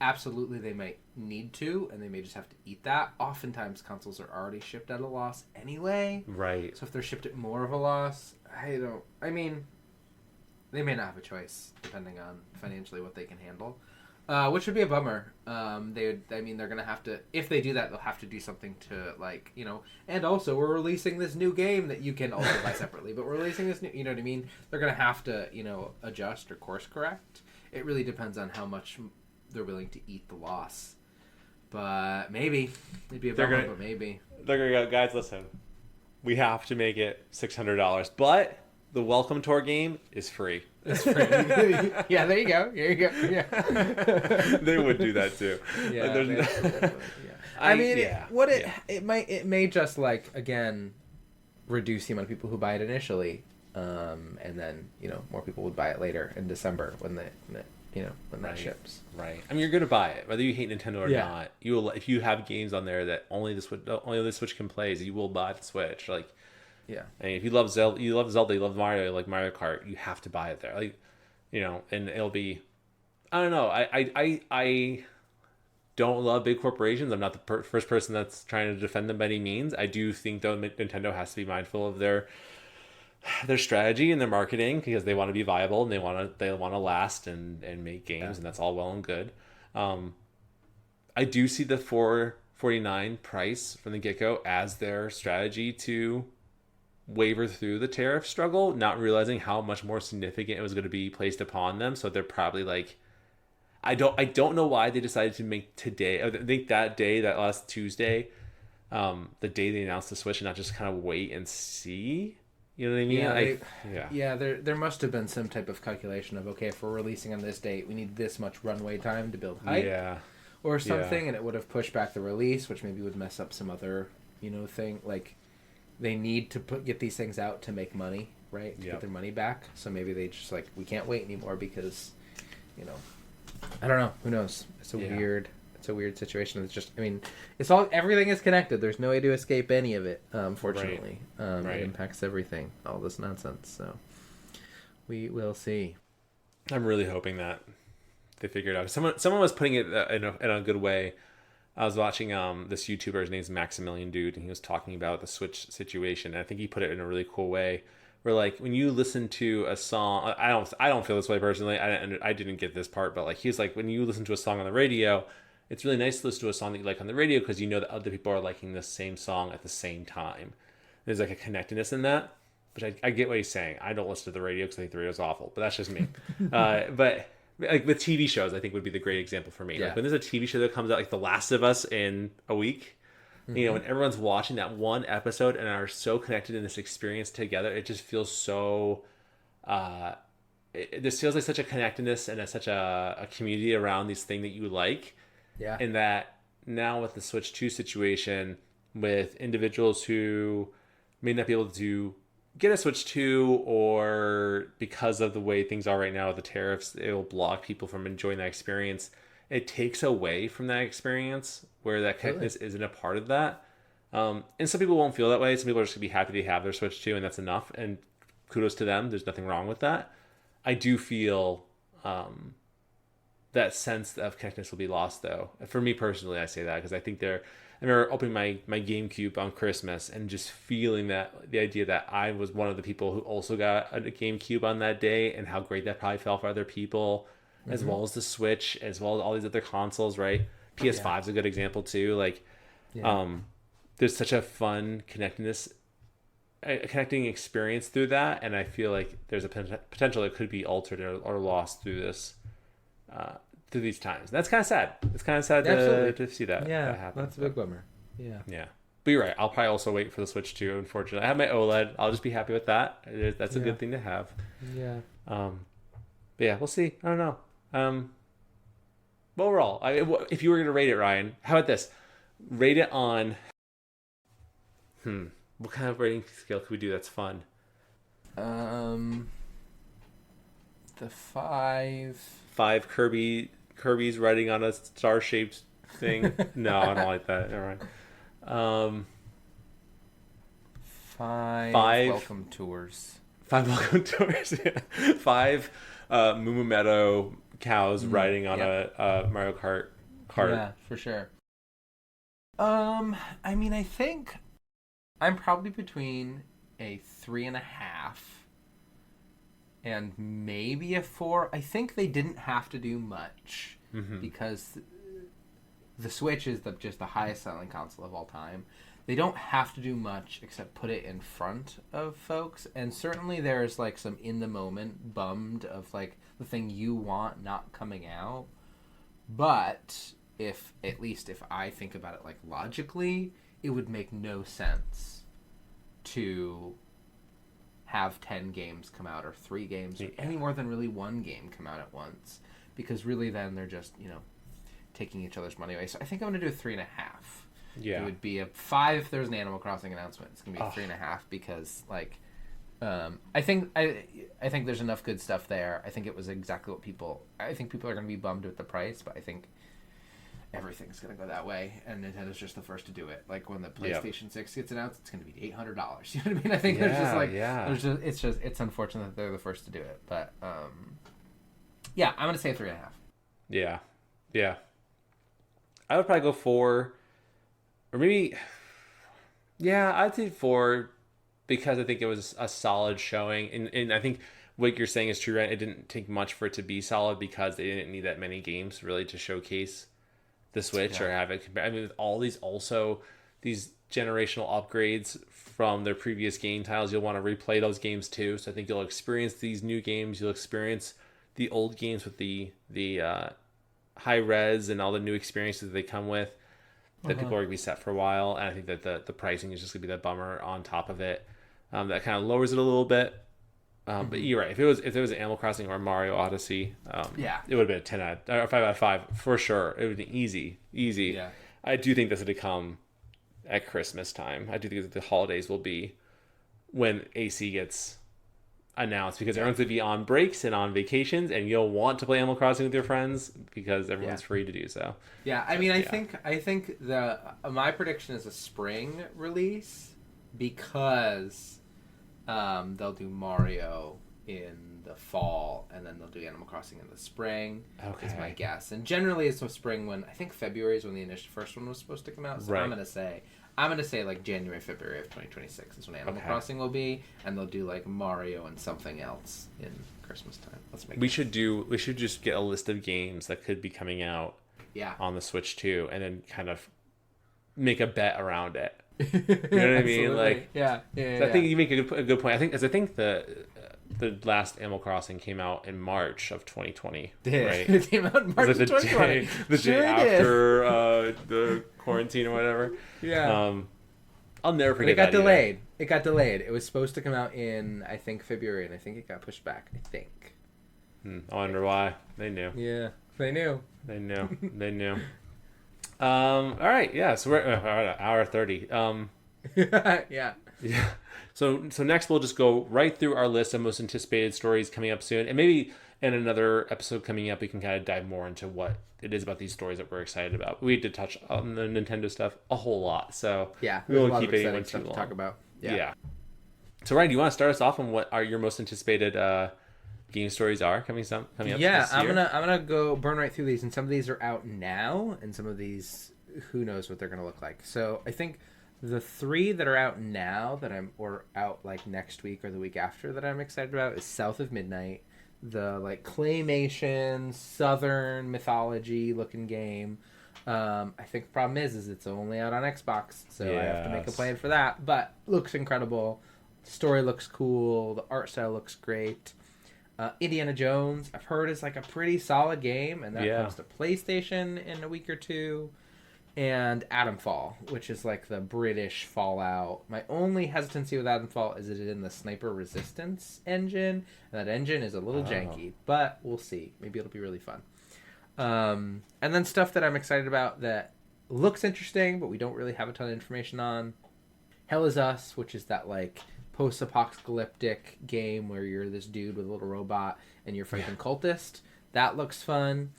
absolutely they might need to, and they may just have to eat that. Oftentimes, consoles are already shipped at a loss anyway. Right. So if they're shipped at more of a loss, I mean, they may not have a choice depending on financially what they can handle. Which would be a bummer. They're gonna have to, if they do that, they'll have to do something to and also we're releasing this new game that you can also buy separately, but we're releasing this new, you know what I mean? They're gonna have to, adjust or course correct. It really depends on how much they're willing to eat the loss. But maybe. It'd be a bummer, but maybe. They're gonna go, guys, listen. we have to make it $600. But the welcome tour game is free. It's free. Yeah, there you go. There you go. Yeah. They would do that too. Yeah. Yeah. I mean, yeah. it may just like again reduce the amount of people who buy it initially, and then more people would buy it later in December when that ships. Right. I mean, you're gonna buy it whether you hate Nintendo or not. You will if you have games on there that only the Switch can play. You will buy the Switch. Like, yeah. I mean, if you love Zelda, you love Mario, like Mario Kart, you have to buy it there. Like, and it'll be. I don't know. I don't love big corporations. I'm not the first person that's trying to defend them by any means. I do think though Nintendo has to be mindful of their strategy and their marketing because they want to be viable and they want to last and make games, and that's all well and good. I do see the $449 price from the get-go as their strategy to waver through the tariff struggle, not realizing how much more significant it was going to be placed upon them. So they're probably like, I don't know why they decided to make today. I think that day, that last Tuesday, the day they announced the Switch, and not just kind of wait and see. You know what I mean? Yeah. There must have been some type of calculation of, okay, if we're releasing on this date, we need this much runway time to build hype, or something, and it would have pushed back the release, which maybe would mess up some other thing. Like, they need to get these things out to make money, right? To get their money back. So maybe they just like, we can't wait anymore because, I don't know. Who knows? It's a weird situation. It's just, I mean, everything is connected. There's no way to escape any of it. Fortunately, it impacts everything. All this nonsense. So we will see. I'm really hoping that they figure it out. Someone was putting it in a good way. I was watching this YouTuber. His name's Maximilian Dude, and he was talking about the Switch situation. And I think he put it in a really cool way. Where like when you listen to a song, I don't feel this way personally. I didn't get this part, but like he's like, when you listen to a song on the radio, it's really nice to listen to a song that you like on the radio because you know that other people are liking the same song at the same time. There's like a connectedness in that, which I get what he's saying. I don't listen to the radio because I think the radio's awful, but that's just me. But like with TV shows, I think would be the great example for me. Like when there's a TV show that comes out, like The Last of Us in a week. When everyone's watching that one episode and are so connected in this experience together, it just feels so. This feels like such a connectedness and such a community around this thing that you like. Yeah. And that now with the Switch 2 situation, with individuals who may not be able to get a Switch 2, or because of the way things are right now with the tariffs, it will block people from enjoying that experience. It takes away from that experience where that connectedness isn't a part of that. And some people won't feel that way. Some people are just going to be happy they have their Switch 2 and that's enough. And kudos to them. There's nothing wrong with that. I do feel that sense of connectedness will be lost, though. For me personally, I say that because I think I remember opening my GameCube on Christmas and just feeling that the idea that I was one of the people who also got a GameCube on that day, and how great that probably felt for other people. As well as the Switch, as well as all these other consoles, right? PS5 is a good example too. Like, there's such a fun connecting experience through that, and I feel like there's a potential that could be altered or lost through this, through these times. That's kind of sad. It's kind of sad to see that happen. That's a big bummer. Yeah. But you're right. I'll probably also wait for the Switch 2, unfortunately. I have my OLED. I'll just be happy with that. That's a good thing to have. Yeah. But yeah, we'll see. I don't know. Overall, if you were going to rate it, Ryan, how about this? Rate it on... What kind of rating scale could we do that's fun? The 5... 5 Kirby's riding on a star-shaped thing? No, I don't like that. All right. 5 welcome tours. 5 welcome tours, yeah. 5 Moo Meadow cows riding on a Mario Kart cart. Yeah, for sure. I mean, I think I'm probably between a 3.5 and maybe a 4. I think they didn't have to do much because the Switch is just the highest selling console of all time. They don't have to do much except put it in front of folks. And certainly there's like some in the moment bummed of like the thing you want not coming out. But at least if I think about it like logically, it would make no sense to have 10 games come out or 3 games or any more than really 1 game come out at once, because really then they're just, taking each other's money away. So I think I'm going to do a 3.5. Yeah. It would be a 5 if there's an Animal Crossing announcement. It's going to be a 3.5 because, like, I think there's enough good stuff there. I think it was exactly what I think people are going to be bummed with the price, but I think everything's going to go that way, and Nintendo's just the first to do it. Like, when the PlayStation 6 gets announced, it's going to be $800. You know what I mean? I think it's unfortunate that they're the first to do it, but I'm going to say a 3.5. Yeah. I would probably go 4, or maybe, I'd say 4, because I think it was a solid showing, and I think what you're saying is true, right? It didn't take much for it to be solid because they didn't need that many games really to showcase the Switch or have it. I mean, with all these generational upgrades from their previous game titles, you'll want to replay those games too. So I think you'll experience these new games. You'll experience the old games with the high res and all the new experiences that they come with. That people are going to be set for a while, and I think that the pricing is just going to be that bummer on top of it. That kind of lowers it a little bit. But you're right. If it was Animal Crossing or Mario Odyssey, it would have been a 10 out or 5 out of 5 for sure. It would be easy. Yeah. I do think this would come at Christmas time. I do think that the holidays will be when AC gets announced, because everyone's going to be on breaks and on vacations, and you'll want to play Animal Crossing with your friends because everyone's free to do so. Yeah, I mean, I think my prediction is a spring release, because they'll do Mario in the fall, and then they'll do Animal Crossing in the spring. Okay, is my guess. And generally, it's a spring when I think February is when the first one was supposed to come out. So I'm gonna say like January, February of 2026 is when Animal Crossing will be, and they'll do like Mario and something else in Christmas time. We should just get a list of games that could be coming out on the Switch too, and then kind of make a bet around it. You know what I mean? Like, I think you make a good point. I think the last Animal Crossing came out in March of 2020. Right? It came out in March of 2020. The day after the quarantine or whatever. Yeah. I'll never forget. It got delayed. It got delayed. It was supposed to come out in, I think, February, and I think it got pushed back. I think. I wonder why. They knew. Yeah, they knew. They knew. All right. Yeah. So we're at hour 30. Yeah. So next we'll just go right through our list of most anticipated stories coming up soon, and maybe in another episode coming up we can kind of dive more into what it is about these stories that we're excited about. We did touch on the Nintendo stuff a whole lot, so we won't keep anyone too long to talk about. Yeah. So Ryan, do you want to start us off on what are your most anticipated game stories are coming up? Yeah, I'm gonna go burn right through these, and some of these are out now, and some of these who knows what they're gonna look like. So I think the 3 that are out now or out like next week or the week after that I'm excited about is South of Midnight, the like claymation Southern mythology looking game. I think the problem is it's only out on Xbox, so I have to make a plan for that. But looks incredible, story looks cool, the art style looks great. Indiana Jones, I've heard is like a pretty solid game, and that comes to PlayStation in a week or two. And Atomfall, which is like the British Fallout. My only hesitancy with Atomfall is it in the Sniper Resistance engine, and that engine is a little janky, but we'll see. Maybe it'll be really fun. And then stuff that I'm excited about that looks interesting, but we don't really have a ton of information on. Hell Is Us, which is that like post-apocalyptic game where you're this dude with a little robot and you're fighting cultists. That looks fun.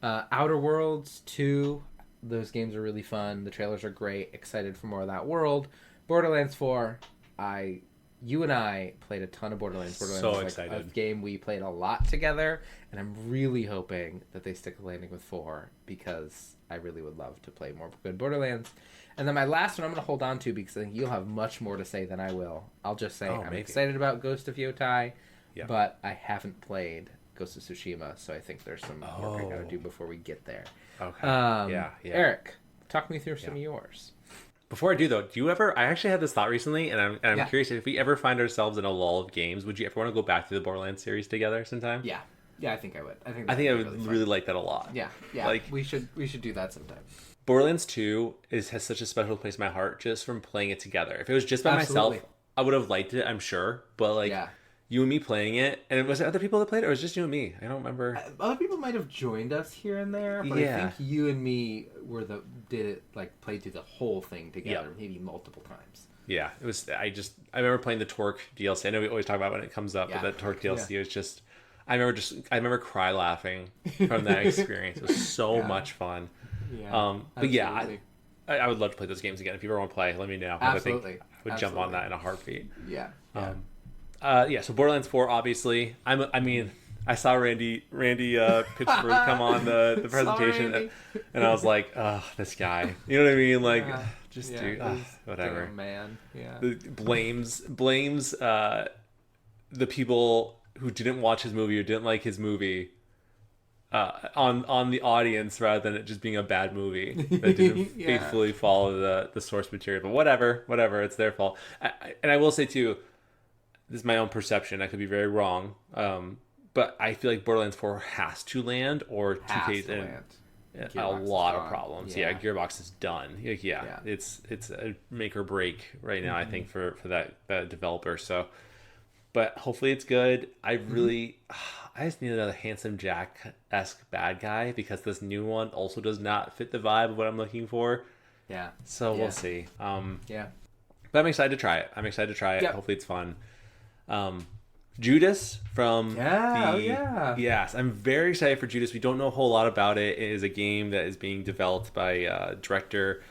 Outer Worlds 2. Those games are really fun. The trailers are great. Excited for more of that world. Borderlands 4. You and I played a ton of Borderlands. So excited. A game we played a lot together, and I'm really hoping that they stick the landing with 4, because I really would love to play more good Borderlands. And then my last one I'm going to hold on to, because I think you'll have much more to say than I will. I'll just say I'm excited about Ghost of Yotai, but I haven't played Ghost of Tsushima, so I think there's some work I got to do before we get there. Okay. Eric, talk me through some of yours. Before I do, though, I actually had this thought recently, and I'm curious, if we ever find ourselves in a lull of games, would you ever want to go back to the Borderlands series together sometime? Yeah, I think I would. I think I would really like that a lot. Yeah. Like, we should do that sometime. Borderlands 2 has such a special place in my heart just from playing it together. If it was just by myself, I would have liked it, I'm sure, but like you and me playing it, and was it other people that played it, or was it just you and me? I don't remember. Other people might have joined us here and there, but I think you and me played through the whole thing together, maybe multiple times. Yeah, it was. I remember playing the Torque DLC. I know we always talk about it when it comes up, but that Torque DLC was just. I remember cry laughing from that experience. It was so much fun. Yeah, but yeah, I would love to play those games again. If you ever want to play, let me know. Absolutely. I would jump on that in a heartbeat. Yeah. So Borderlands 4, obviously. I saw Randy Pitchford come on the presentation, and I was like, oh, this guy. You know what I mean? Like, whatever. Damn man. Yeah. Blames the people who didn't watch his movie or didn't like his movie on the audience rather than it just being a bad movie that didn't faithfully follow the source material. But whatever, it's their fault. And I will say too, this is my own perception. I could be very wrong, but I feel like Borderlands 4 has to land, or 2K's in a lot of problems. Gearbox is done. It's a make or break right now. I think for that developer. So. But hopefully it's good. I just need another handsome Jack-esque bad guy, because this new one also does not fit the vibe of what I'm looking for. Yeah. So we'll see. But I'm excited to try it. Yep. Hopefully it's fun. Judas from Yes, I'm very excited for Judas. We don't know a whole lot about it. It is a game that is being developed by director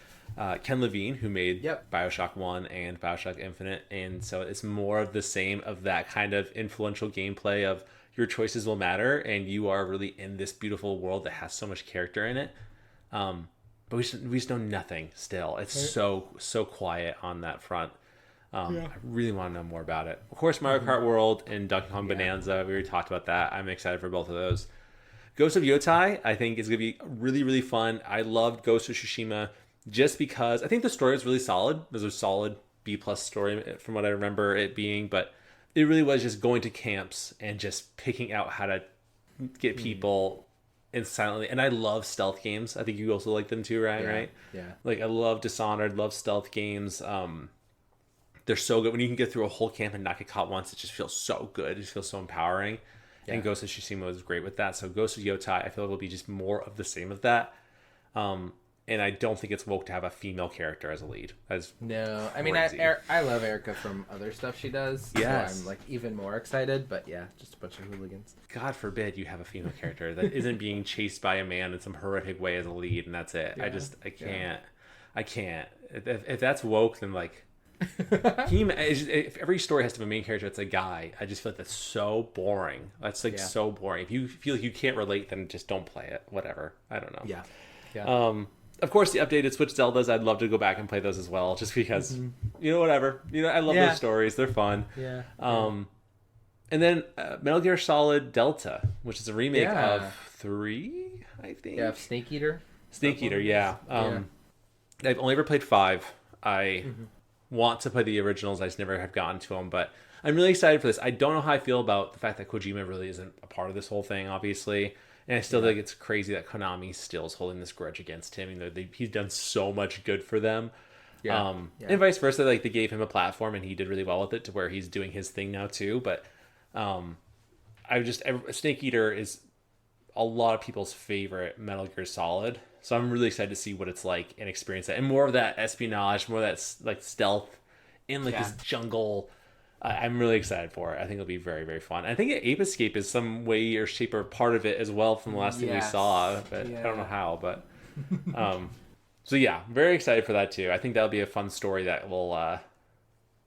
Ken Levine, who made BioShock 1 and BioShock Infinite, and so it's more of the same of that kind of influential gameplay of your choices will matter, and you are really in this beautiful world that has so much character in it. But we just know nothing still. It's so quiet on that front. I really want to know more about it. Of course, Mario Kart World and Donkey Kong Bonanza, we already talked about that. I'm excited for both of those. Ghost of Yotai, I think, is going to be really, really fun. I loved Ghost of Tsushima just because I think the story is really solid. There's a solid B+ story from what I remember it being, but it really was just going to camps and just picking out how to get people in silently. And I love stealth games. I think you also like them too, Ryan, right? Yeah. Like, I love Dishonored, love stealth games. They're so good. When you can get through a whole camp and not get caught once, it just feels so good. It just feels so empowering. Yeah. And Ghost of Tsushima was great with that. So Ghost of Yotai, I feel like will be just more of the same of that. And I don't think it's woke to have a female character as a lead. No, I mean, I love Erica from other stuff she does. Yes. So I'm like even more excited, but yeah, just a bunch of hooligans. God forbid you have a female character that isn't being chased by a man in some horrific way as a lead, and that's it. Yeah. I can't. If that's woke, then like, if every story has to have a main character that's a guy, I just feel like that's so boring. That's like so boring. If you feel like you can't relate, then just don't play it. Whatever. I don't know. Yeah. Of course, the updated Switch Zeldas, I'd love to go back and play those as well, just because, whatever. I love those stories. They're fun. Yeah. And then Metal Gear Solid Delta, which is a remake of 3, I think. Yeah, Snake Eater. Snake Eater, yeah. I've only ever played 5. I want to play the originals. I just never have gotten to them, but I'm really excited for this. I don't know how I feel about the fact that Kojima really isn't a part of this whole thing, obviously. And I still think it's crazy that Konami still is holding this grudge against him. He's done so much good for them. And vice versa. Like, they gave him a platform and he did really well with it to where he's doing his thing now too. But Snake Eater is a lot of people's favorite Metal Gear Solid. So I'm really excited to see what it's like and experience that. And more of that espionage, more of that like stealth in like this jungle. I'm really excited for it. I think it'll be very, very fun. I think Ape Escape is some way or shape or part of it as well from the last thing we saw, but I don't know how. But so yeah, very excited for that too. I think that'll be a fun story that will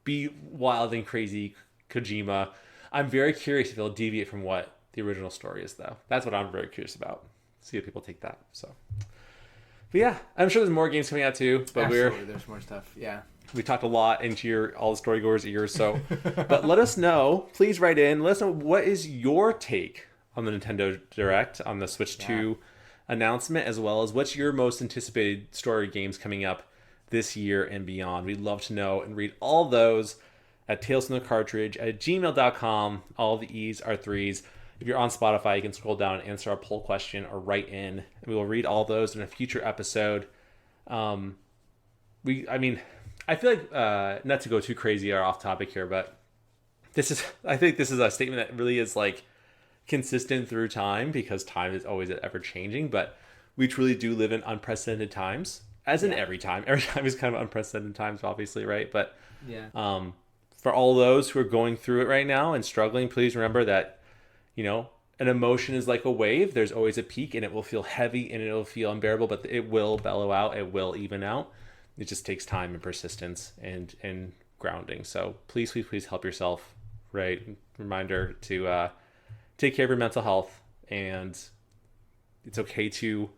be wild and crazy Kojima. I'm very curious if it'll deviate from what the original story is, though. That's what I'm very curious about. See if people take that. So, but yeah, I'm sure there's more games coming out too. But Absolutely, there's more stuff. Yeah. We talked a lot into all the Storygoers' ears, so. But let us know. Please write in. Let us know what is your take on the Nintendo Direct, on the Switch 2 announcement, as well as what's your most anticipated story games coming up this year and beyond. We'd love to know and read all those at talesfromthecartridge@gmail.com. All the E's are 3's. If you're on Spotify, you can scroll down and answer our poll question or write in. And we will read all those in a future episode. I feel like not to go too crazy or off topic here, but I think this is a statement that really is like consistent through time, because time is always ever changing, but we truly do live in unprecedented times, as in every time is kind of unprecedented times, obviously, right? But for all those who are going through it right now and struggling, please remember that, an emotion is like a wave. There's always a peak, and it will feel heavy and it'll feel unbearable, but it will bellow out. It will even out. It just takes time and persistence and grounding. So please, please, please help yourself, right? Reminder to take care of your mental health, and it's okay to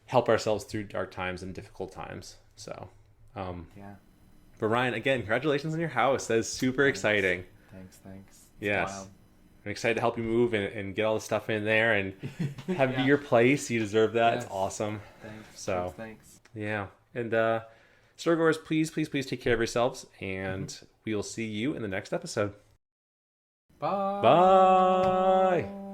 help ourselves through dark times and difficult times. So, But Ryan, again, congratulations on your house. That is super exciting. Thanks. It's yes. wild. I'm excited to help you move and get all the stuff in there and have it be your place. You deserve that. Yes. It's awesome. Thanks. So, thanks. Yeah. And Storygoers, please, please, please take care of yourselves, and we will see you in the next episode. Bye. Bye.